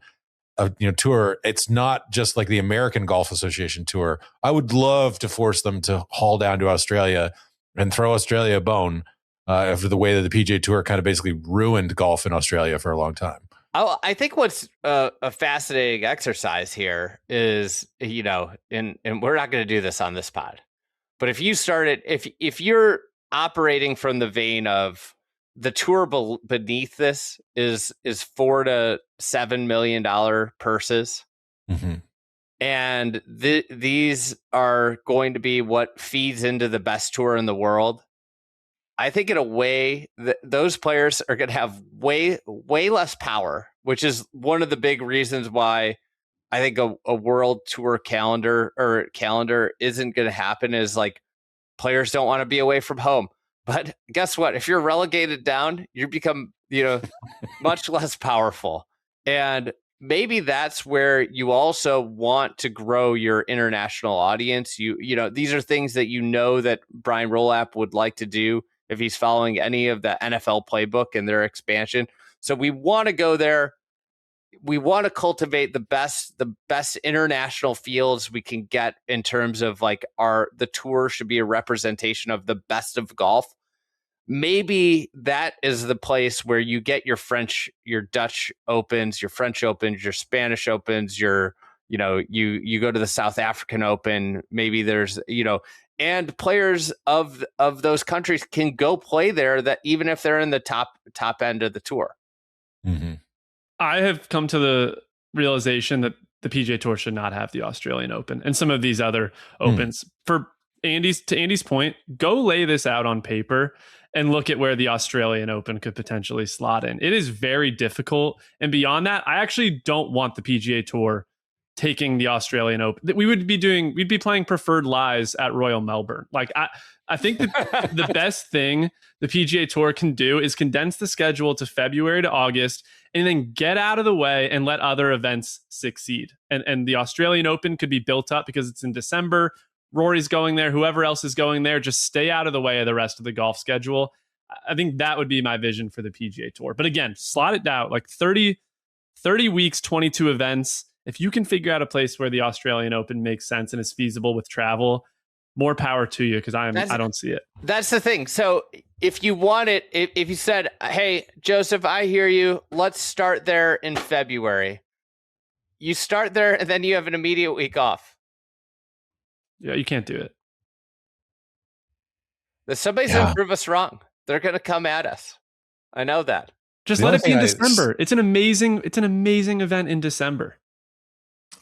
tour. It's not just like the American Golf Association tour. I would love to force them to haul down to Australia and throw Australia a bone after the way that the PGA Tour kind of basically ruined golf in Australia for a long time. I think what's a fascinating exercise here is, and we're not going to do this on this pod, but if you started, if you're operating from the vein of the tour beneath this is $4 to $7 million purses. And these are going to be what feeds into the best tour in the world. I think in a way that those players are going to have way less power, which is one of the big reasons why I think a world tour calendar isn't going to happen, is like players don't want to be away from home. But guess what? If you're relegated down, you become, much less powerful. And maybe that's where you also want to grow your international audience. These are things that that Brian Rolapp would like to do if he's following any of the NFL playbook and their expansion. So we want to go there. We want to cultivate the best international fields we can get in terms of like the tour should be a representation of the best of golf. Maybe that is the place where you get your French, your Dutch Opens, your French Opens, your Spanish Opens, you go to the South African Open. Maybe there's, and players of those countries can go play there, that even if they're in the top end of the tour. Mm-hmm. I have come to the realization that the PGA Tour should not have the Australian Open and some of these other Opens for Andy's point, go lay this out on paper and look at where the Australian Open could potentially slot in. It is very difficult. And beyond that, I actually don't want the PGA Tour taking the Australian Open. We'd be playing Preferred Lies at Royal Melbourne. Like I think that the best thing the PGA Tour can do is condense the schedule to February to August and then get out of the way and let other events succeed. And the Australian Open could be built up because it's in December. Rory's going there, whoever else is going there, just stay out of the way of the rest of the golf schedule. I think that would be my vision for the PGA Tour. But again, slot it down like 30 weeks, 22 events. If you can figure out a place where the Australian Open makes sense and is feasible with travel, more power to you, because I don't see it. That's the thing. So if you want it, if you said, hey, Joseph, I hear you, let's start there in February. You start there and then you have an immediate week off. Yeah, you can't do it. Somebody's going to prove us wrong. They're going to come at us. I know that. Just let it be in December. It's an amazing event in December.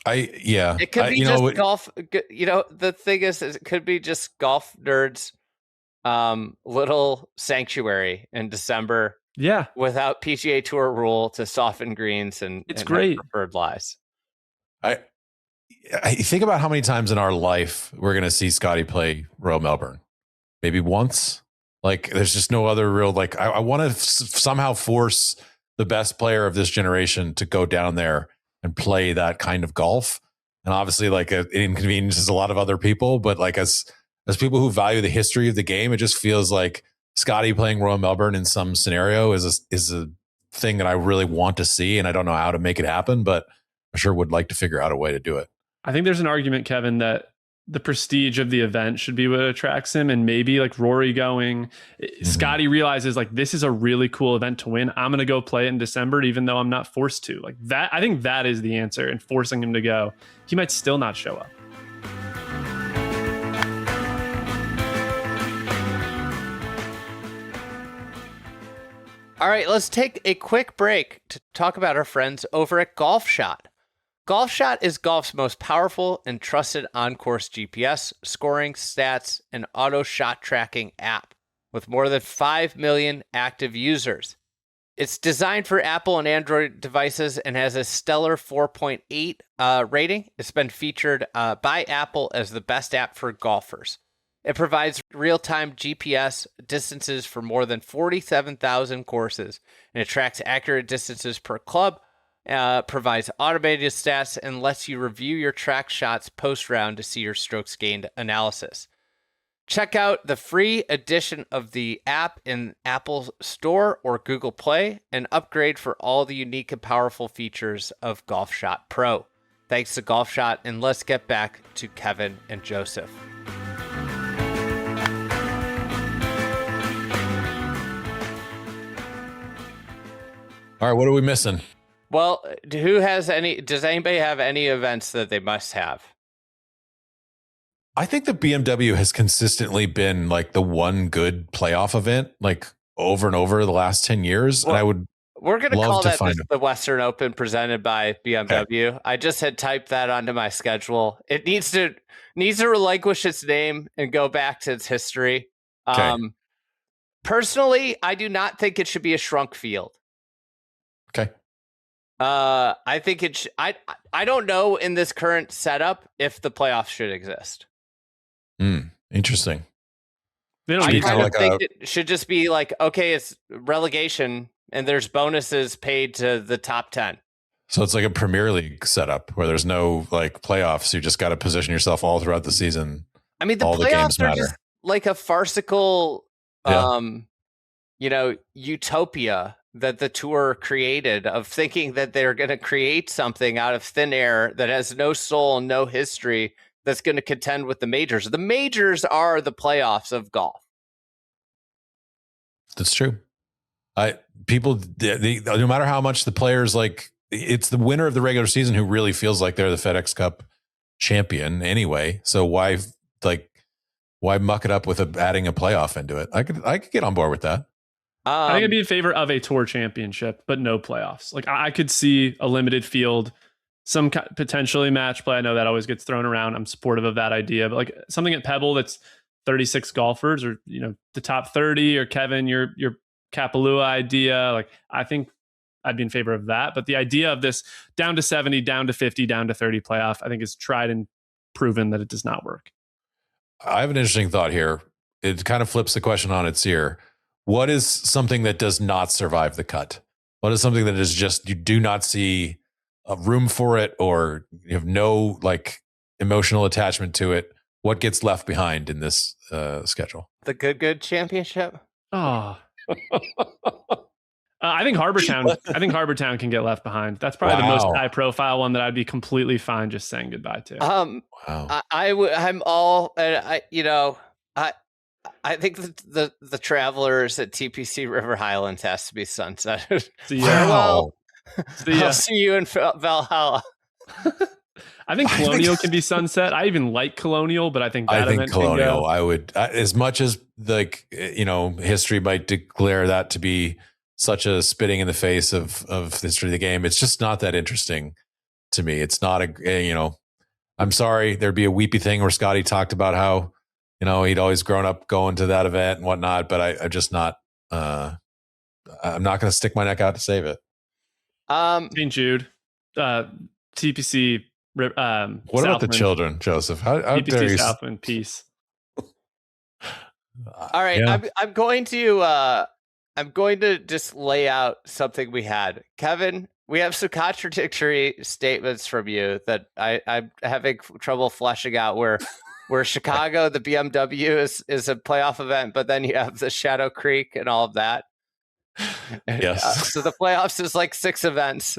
It could be just golf. The thing is it could be just golf nerds, little sanctuary in December. Yeah, without PGA Tour rule to soften greens and great. Preferred Lies. I think about how many times in our life we're going to see Scotty play Royal Melbourne. Maybe once. Like, there's just no other real, like, I want to somehow force the best player of this generation to go down there and play that kind of golf. And obviously, like, it inconveniences a lot of other people, but like as people who value the history of the game, it just feels like Scotty playing Royal Melbourne in some scenario is a thing that I really want to see, and I don't know how to make it happen, but I sure would like to figure out a way to do it. I think there's an argument, Kevin, that the prestige of the event should be what attracts him, and maybe like Rory going, Scotty realizes like this is a really cool event to win. I'm going to go play it in December, even though I'm not forced to. Like that, I think that is the answer. And forcing him to go, he might still not show up. All right, let's take a quick break to talk about our friends over at Golfshot. Golfshot is golf's most powerful and trusted on-course GPS, scoring, stats, and auto shot tracking app with more than 5 million active users. It's designed for Apple and Android devices and has a stellar 4.8 rating. It's been featured by Apple as the best app for golfers. It provides real-time GPS distances for more than 47,000 courses, and it tracks accurate distances per club, provides automated stats, and lets you review your track shots post-round to see your strokes gained analysis. Check out the free edition of the app in Apple Store or Google Play and upgrade for all the unique and powerful features of Golfshot Pro. Thanks to Golfshot, and let's get back to Kevin and Joseph. All right, what are we missing? Well, does anybody have any events that they must have? I think the BMW has consistently been like the one good playoff event, like over and over the last 10 years. Well, and we're going to call that the Western Open presented by BMW. Okay. I just had typed that onto my schedule. It needs to relinquish its name and go back to its history. Okay. Personally, I do not think it should be a shrunk field. Okay. I think it I don't know in this current setup if the playoffs should exist. Interesting. I kind of think it should just be like, okay, it's relegation and there's bonuses paid to the top 10. So it's like a Premier League setup where there's no like playoffs. You just got to position yourself all throughout the season. I mean, the playoffs are just like a farcical, utopia that the tour created of thinking that they're going to create something out of thin air that has no soul and no history that's going to contend with the majors. The majors are the playoffs of golf. That's true. People, no matter how much the players like, it's the winner of the regular season who really feels like they're the FedEx Cup champion anyway. So why muck it up with adding a playoff into it? I could get on board with that. I think I'd be in favor of a tour championship, but no playoffs. Like I could see a limited field some potentially match play. I know that always gets thrown around. I'm supportive of that idea, but like something at Pebble that's 36 golfers, or the top 30, or Kevin, your Kapalua idea. Like I think I'd be in favor of that. But the idea of this down to 70, down to 50, down to 30 playoff, I think is tried and proven that it does not work. I have an interesting thought here. It kind of flips the question on its ear. What is something that does not survive the cut? What is something that is just, you do not see a room for it, or you have no like emotional attachment to it? What gets left behind in this schedule? The Good Championship. Oh, I think Harbortown. I think Harbortown can get left behind. That's probably the most high profile one that I'd be completely fine just saying goodbye to. Wow. I'm all, and I think the Travelers at TPC River Highlands has to be sunsetted. Wow. I'll see you in Valhalla. I think Colonial can be sunset. I even like Colonial, but I think Colonial. I would, as much as like history might declare that to be such a spitting in the face of the history of the game. It's just not that interesting to me. It's not I'm sorry. There'd be a weepy thing where Scotty talked about how he'd always grown up going to that event and whatnot. But I'm just not. I'm not going to stick my neck out to save it. St. Jude, TPC. What about the children, Joseph? How dare you? Southland, peace. All right, yeah. I'm going to just lay out something we had. Kevin, we have some contradictory statements from you that I'm having trouble fleshing out. Where Chicago, the BMW is a playoff event, but then you have the Shadow Creek and all of that. Yes. So the playoffs is like 6 events.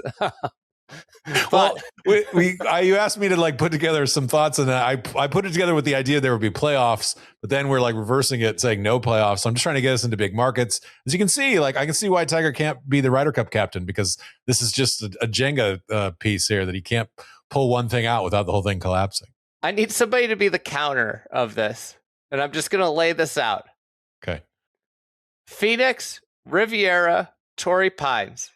Well, you asked me to like put together some thoughts, and I put it together with the idea there would be playoffs, but then we're like reversing it, saying no playoffs. So I'm just trying to get us into big markets. As you can see, like I can see why Tiger can't be the Ryder Cup captain, because this is just a Jenga piece here that he can't pull one thing out without the whole thing collapsing. I need somebody to be the counter of this, and I'm just going to lay this out. Okay. Phoenix, Riviera, Torrey Pines.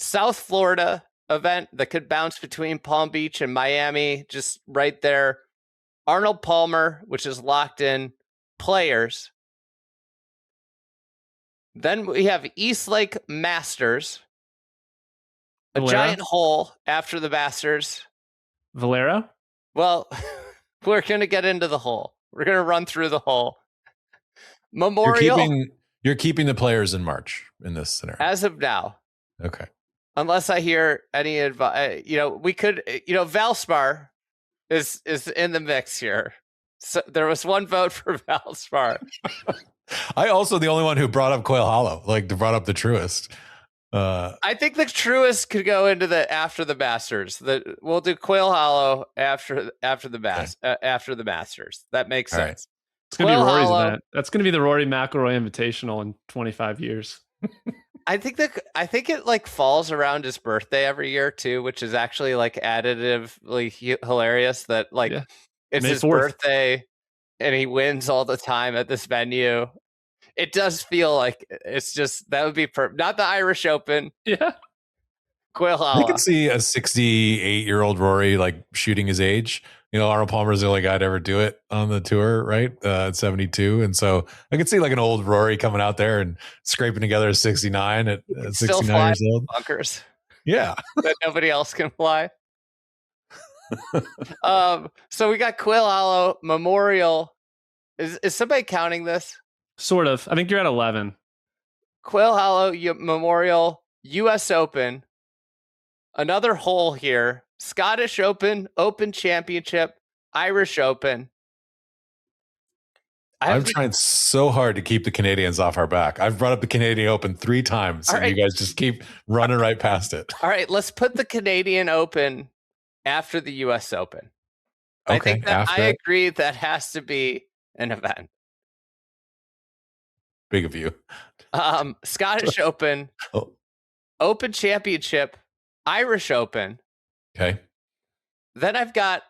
South Florida event that could bounce between Palm Beach and Miami, just right there. Arnold Palmer, which is locked in. Players. Then we have East Lake Masters. A Valero? Giant hole after the Masters. Valero? Well, we're going to get into the hole. We're going to run through the hole. Memorial. You're keeping the Players in March in this scenario. As of now. Okay. Unless I hear any advice, we could, Valspar is in the mix here. So there was one vote for Valspar. I also the only one who brought up Quail Hollow, like brought up the Truist. I think the Truist could go into after the Masters. We'll do Quail Hollow after the Masters. That makes sense. Right. It's gonna be Rory's event. That's gonna be the Rory McIlroy Invitational in 25 years. I think it like falls around his birthday every year too, which is actually like additively hilarious that like it's May his 4th. Birthday and he wins all the time at this venue. It does feel like it's just, that would be not the Irish Open. Yeah. Quail Hollow. I can see a 68-year-old Rory like shooting his age. Arnold Palmer's the only guy to ever do it on the tour, right? At 72. And so I could see like an old Rory coming out there and scraping together a 69 at 69 years old. Bunkers. Yeah. That nobody else can fly. So we got Quail Hollow, Memorial. Is somebody counting this? Sort of. I think you're at 11. Quail Hollow, Memorial, US Open. Another hole here. Scottish Open, Open Championship, Irish Open. I'm trying so hard to keep the Canadians off our back. I've brought up the Canadian Open 3 times, and you guys just keep running right past it. All right, let's put the Canadian Open after the US Open. Okay, I think that I agree that has to be an event. Big of you. Scottish Open, Open Championship, Irish Open. Okay. Then I've got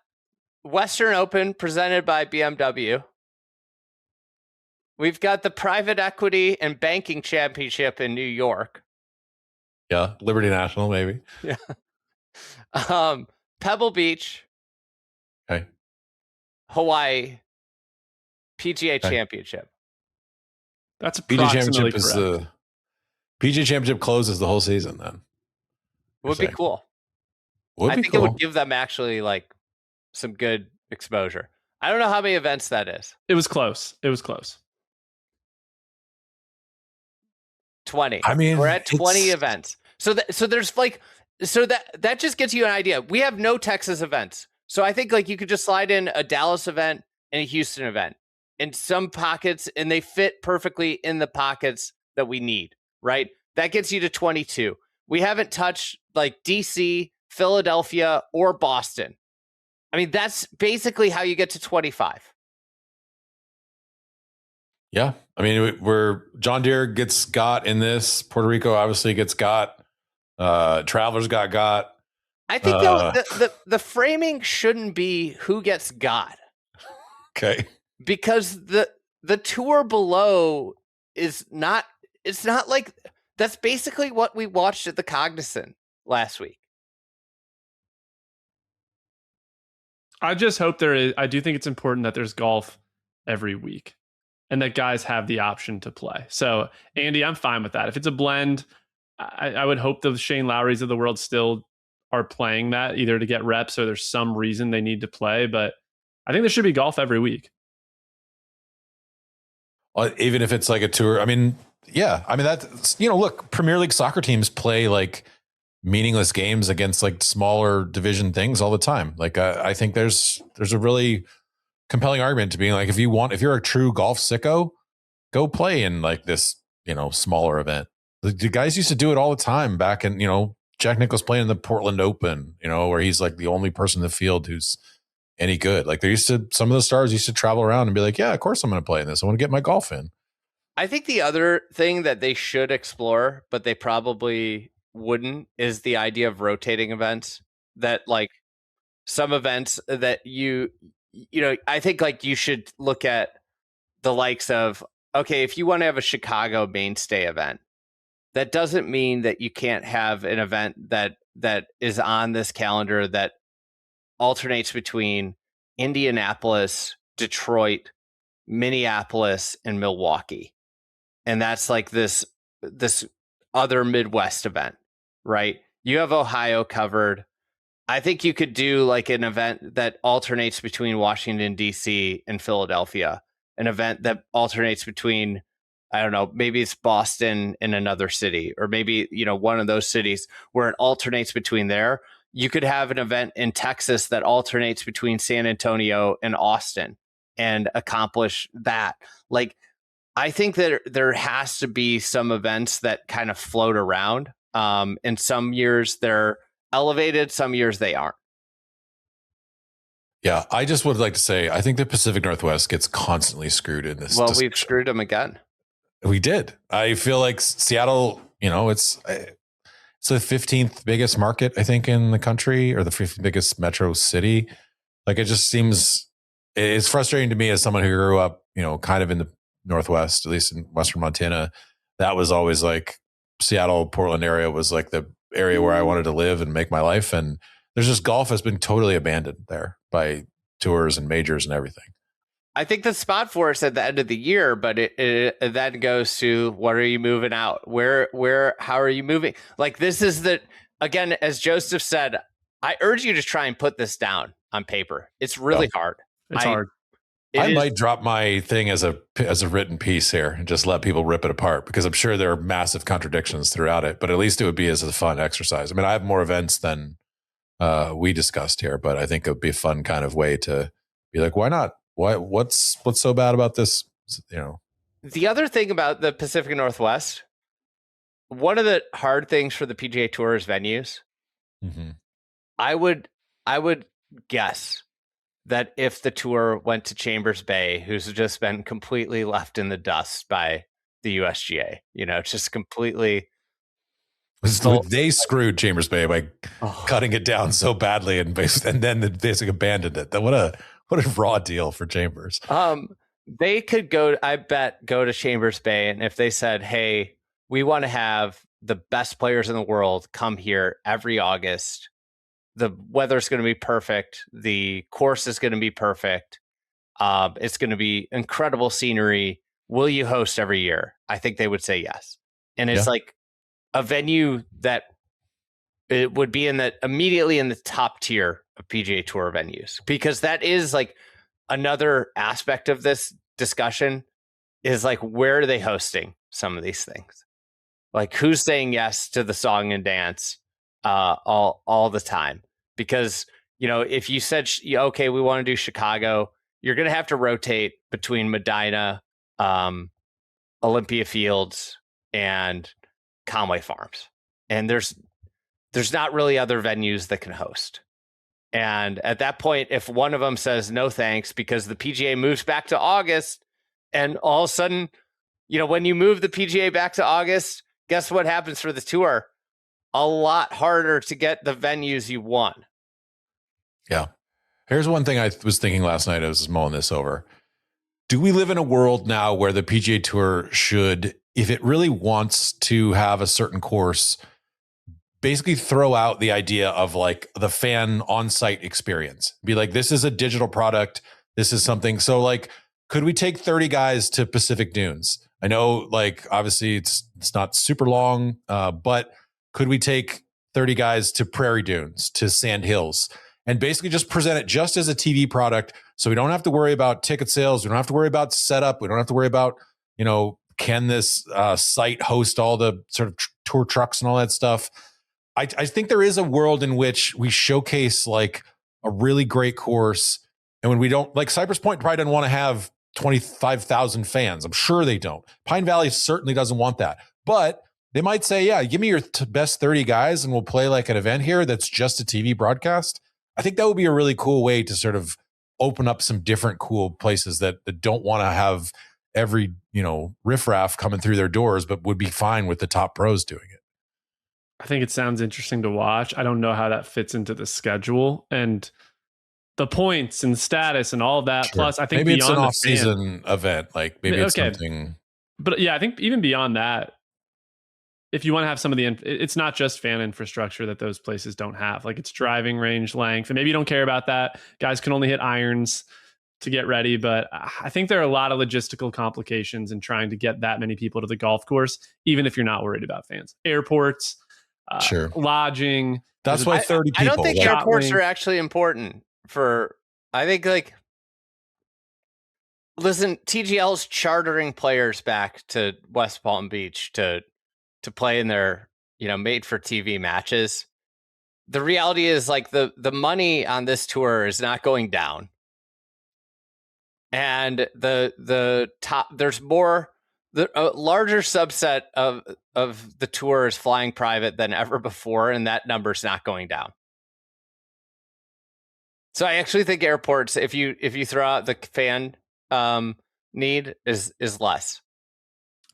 Western Open presented by BMW. We've got the Private Equity and Banking Championship in New York. Yeah, Liberty National, maybe. Yeah. Pebble Beach, Okay. Hawaii, PGA Okay. Championship. That's PGA approximately Championship is correct. the PGA Championship closes the whole season. Then Would be cool. Would I be think cool. it would give them actually like some good exposure. I don't know how many events that is. It was close. 20. I mean, we're at 20 events. So there's like, that just gets you an idea. We have no Texas events. So I think like you could just slide in a Dallas event and a Houston event in some pockets, and they fit perfectly in the pockets that we need, right? That gets you to 22. We haven't touched like DC, Philadelphia, or Boston. I mean, that's basically how you get to 25. Yeah. I mean, we're John Deere gets got in this. Puerto Rico obviously gets got. Travelers got. I think the framing shouldn't be who gets got. Okay. Because the tour below is not, it's not like, that's basically what we watched at the Cognizant last week. I just hope I do think it's important that there's golf every week and that guys have the option to play. So, Andy, I'm fine with that. If it's a blend, I would hope the Shane Lowrys of the world still are playing that, either to get reps or there's some reason they need to play. But I think there should be golf every week. Even if it's like a tour. I mean, yeah. I mean, that's, look, Premier League soccer teams play like meaningless games against like smaller division things all the time. Like, I think there's a really compelling argument to being like, if you're a true golf sicko, go play in like this, smaller event. The guys used to do it all the time back in, Jack Nicklaus playing in the Portland Open, where he's like the only person in the field who's any good. Like some of the stars used to travel around and be like, yeah, of course I'm going to play in this. I want to get my golf in. I think the other thing that they should explore, but they probably wouldn't, is the idea of rotating events. That like some events that I think like you should look at the likes of, okay, if you want to have a Chicago mainstay event, that doesn't mean that you can't have an event that is on this calendar that alternates between Indianapolis, Detroit, Minneapolis, and Milwaukee. And that's like this other Midwest event, right? You have Ohio covered. I think you could do like an event that alternates between Washington, D.C. and Philadelphia, an event that alternates between, I don't know, maybe it's Boston and another city, or maybe, one of those cities where it alternates between there. You could have an event in Texas that alternates between San Antonio and Austin and accomplish that. Like, I think that there has to be some events that kind of float around. In some years they're elevated, some years they aren't. Yeah, I just would like to say, I think the Pacific Northwest gets constantly screwed in this. Well, we've screwed them again. We did. I feel like Seattle, it's the 15th biggest market, I think, in the country, or the 15th biggest metro city. Like, it just seems, it's frustrating to me as someone who grew up, kind of in the Northwest, at least in Western Montana. That was always like Seattle, Portland area was like the area where I wanted to live and make my life. And there's just golf has been totally abandoned there by tours and majors and everything. I think the spot for us at the end of the year, but it then goes to, what are you moving out? How are you moving? Like, this is again, as Joseph said, I urge you to try and put this down on paper. It's really hard. It's hard. I might drop my thing as a written piece here and just let people rip it apart, because I'm sure there are massive contradictions throughout it, but at least it would be as a fun exercise. I mean, I have more events than we discussed here, but I think it would be a fun kind of way to be like, why not? What's so bad about this? The other thing about the Pacific Northwest, one of the hard things for the PGA Tour is venues. Mm-hmm. I would guess that if the tour went to Chambers Bay, who's just been completely left in the dust by the USGA, just completely. They screwed Chambers Bay by cutting it down so badly and then they basically abandoned it. What a raw deal for Chambers. They could go to Chambers Bay, and if they said, hey, we want to have the best players in the world come here every August, the weather's going to be perfect. The course is going to be perfect. It's going to be incredible scenery. Will you host every year? I think they would say yes. And it's like a venue that it would be immediately in the top tier of PGA Tour venues, because that is like another aspect of this discussion is like, where are they hosting some of these things? Like, who's saying yes to the song and dance all the time? Because, if you said, okay, we want to do Chicago, you're going to have to rotate between Medina, Olympia Fields, and Conway Farms. And there's not really other venues that can host. And at that point, if one of them says no thanks because the PGA moves back to August, and all of a sudden, when you move the PGA back to August, guess what happens for the tour? A lot harder to get the venues you want. Yeah. Here's one thing I was thinking last night. I was mulling this over. Do we live in a world now where the PGA Tour should, if it really wants to have a certain course, basically throw out the idea of like the fan on-site experience? Be like, this is a digital product. This is something. So like, could we take 30 guys to Pacific Dunes? I know, like, obviously it's not super long, but could we take 30 guys to Prairie Dunes, to Sand Hills, and basically just present it just as a TV product? So we don't have to worry about ticket sales. We don't have to worry about setup. We don't have to worry about, can this site host all the sort of tour trucks and all that stuff? I think there is a world in which we showcase like a really great course. And when we don't, like, Cypress Point probably doesn't want to have 25,000 fans. I'm sure they don't. Pine Valley certainly doesn't want that. But they might say, yeah, give me your best 30 guys and we'll play like an event here that's just a TV broadcast. I think that would be a really cool way to sort of open up some different cool places that don't want to have every, riffraff coming through their doors, but would be fine with the top pros doing it. I think it sounds interesting to watch. I don't know how that fits into the schedule and the points and status and all of that. Sure. Plus, I think maybe it's an off-season event. Like maybe it's something. But yeah, I think even beyond that, if you want to have some of it's not just fan infrastructure that those places don't have. Like, it's driving range length, and maybe you don't care about that. Guys can only hit irons to get ready, but I think there are a lot of logistical complications in trying to get that many people to the golf course, even if you're not worried about fans. Airports, sure, lodging. That's why 30 people. I don't think airports are actually important I think, like, listen, TGL's chartering players back to West Palm Beach to play in their, made for TV matches. The reality is, like, the money on this tour is not going down. And the top, there's more, a larger subset of the tour is flying private than ever before, and that number's not going down. So I actually think airports, if you throw out the fan need, is less.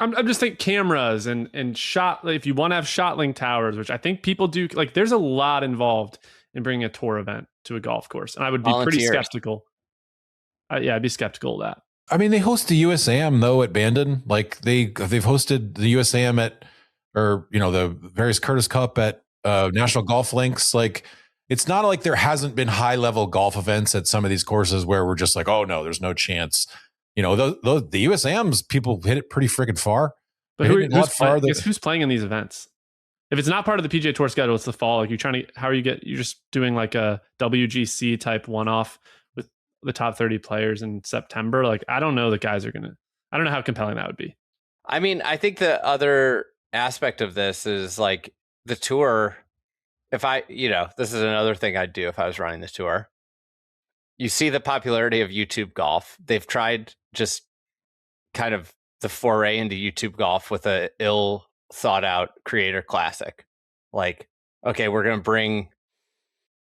I'm just thinking cameras and shot. If you want to have shot link towers, which I think people do, like, there's a lot involved in bringing a tour event to a golf course, and I would be pretty skeptical. I'd be skeptical of that. I mean, they host the USAM though at Bandon. Like they've hosted the USAM the various Curtis Cup at National Golf Links. Like, it's not like there hasn't been high level golf events at some of these courses where we're just like, oh no, there's no chance. The USAMs, people hit it pretty freaking far. But who's playing in these events? If it's not part of the PGA Tour schedule, it's the fall. Like, you're just doing like a WGC type one-off with the top 30 players in September. Like, I don't know that guys are I don't know how compelling that would be. I mean, I think the other aspect of this is, like, the tour. If this is another thing I'd do if I was running the tour. You see the popularity of YouTube golf. They've tried just kind of the foray into YouTube golf with a ill thought out creator classic. Like, okay, we're going to bring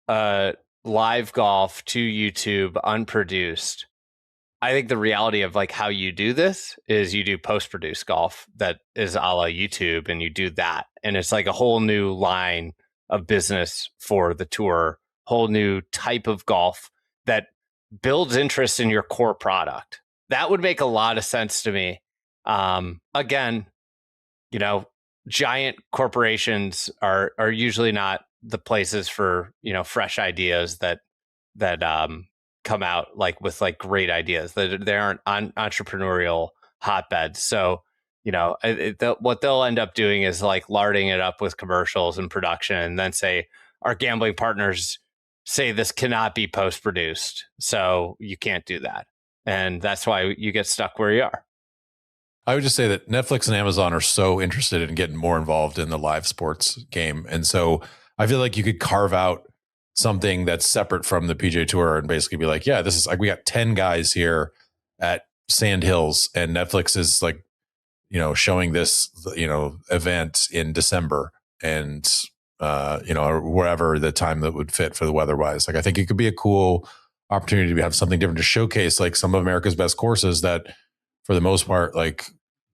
live golf to YouTube unproduced. I think the reality of, like, how you do this is you do post-produced golf that is a la YouTube, and you do that. And it's like a whole new line of business for the tour, whole new type of golf that builds interest in your core product. That would make a lot of sense to me. Again, giant corporations are usually not the places for, fresh ideas that come out like with like great ideas that they aren't entrepreneurial hotbeds. So, what they'll end up doing is like larding it up with commercials and production, and then say our gambling partners say this cannot be post-produced, so you can't do that. And that's why you get stuck where you are. I would just say that Netflix and Amazon are so interested in getting more involved in the live sports game. And so I feel like you could carve out something that's separate from the PGA Tour and basically be like, yeah, this is like, we got 10 guys here at Sand Hills, and Netflix is like, showing this, event in December, and, or wherever the time that would fit for the weather wise. Like, I think it could be a cool opportunity to have something different to showcase like some of America's best courses that for the most part, like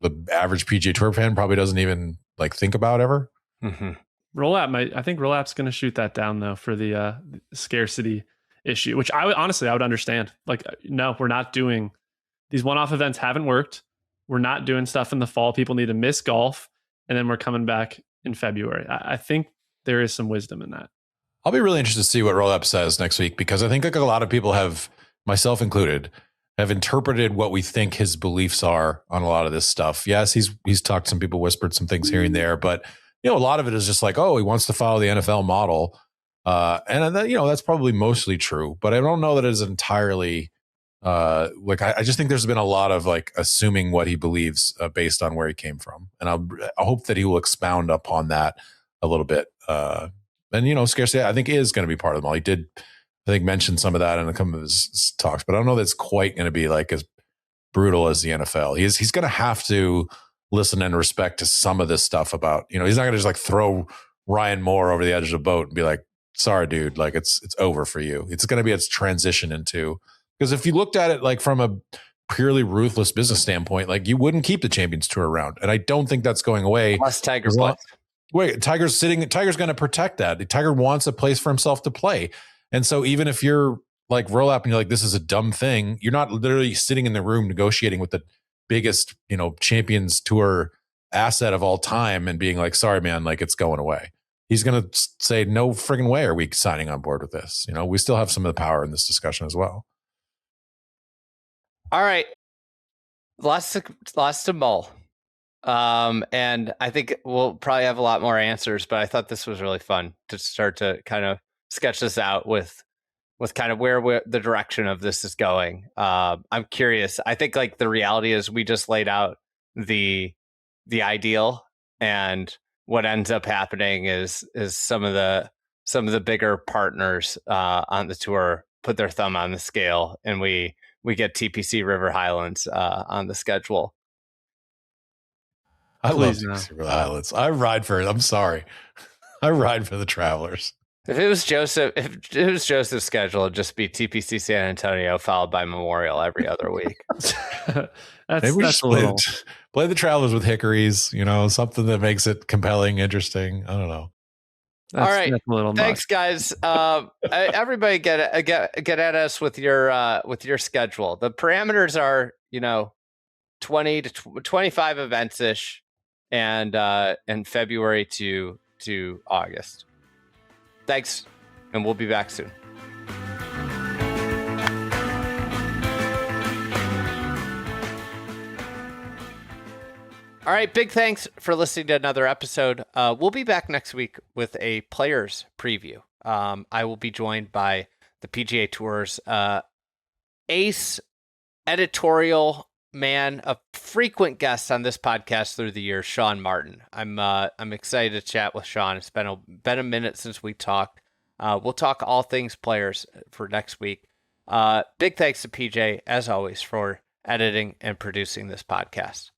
the average PGA Tour fan probably doesn't even like think about ever. Mm-hmm. I think Rolapp's going to shoot that down though for the scarcity issue, which I would understand. Like, no, we're not doing these one-off events. Haven't worked. We're not doing stuff in the fall. People need to miss golf, and then we're coming back in February. I think there is some wisdom in that. I'll be really interested to see what Rolapp says next week, because I think like a lot of people have, myself included, have interpreted what we think his beliefs are on a lot of this stuff. Yes, he's talked to some people, whispered some things here and there, but a lot of it is just like, oh, he wants to follow the NFL model. And then, that's probably mostly true, but I don't know that it is entirely I just think there's been a lot of like assuming what he believes based on where he came from. And I hope that he will expound upon that a little bit. And, scarcity, I think, is going to be part of them all. He did, I think, mention some of that in a couple of his talks, but I don't know that it's quite going to be like as brutal as the NFL. He's going to have to listen and respect to some of this stuff about, he's not going to just like throw Ryan Moore over the edge of the boat and be like, sorry, dude, like it's over for you. It's going to be its transition into, because if you looked at it like from a purely ruthless business standpoint, like you wouldn't keep the Champions Tour around. And I don't think that's going away. Unless Tiger plays. Wait, Tiger's going to protect that. Tiger wants a place for himself to play. And so even if you're like Rolapp and you're like, this is a dumb thing, you're not literally sitting in the room negotiating with the biggest, Champions Tour asset of all time and being like, sorry, man, like it's going away. He's going to say, no friggin' way are we signing on board with this. We still have some of the power in this discussion as well. All right. Lots to mull. And I think we'll probably have a lot more answers, but I thought this was really fun to start to kind of sketch this out with kind of where the direction of this is going. I'm curious. I think like the reality is we just laid out the ideal, and what ends up happening is some of the bigger partners on the tour put their thumb on the scale, and we get TPC River Highlands on the schedule. I love TPC River Highlands. I ride for it. I'm sorry. I ride for the Travelers. If it was Joseph's schedule, it'd just be TPC San Antonio followed by Memorial every other week. Maybe we just play the Travelers with hickories, something that makes it compelling, interesting. I don't know. All right. Thanks, guys. Everybody get at us with your schedule. The parameters are, 20 to 25 events ish, and February to August. Thanks, and we'll be back soon. All right, big thanks for listening to another episode. We'll be back next week with a players preview. I will be joined by the PGA Tour's ace editorial man, a frequent guest on this podcast through the years, Sean Martin. I'm excited to chat with Sean. It's been a minute since we talked. We'll talk all things players for next week. Big thanks to PJ, as always, for editing and producing this podcast.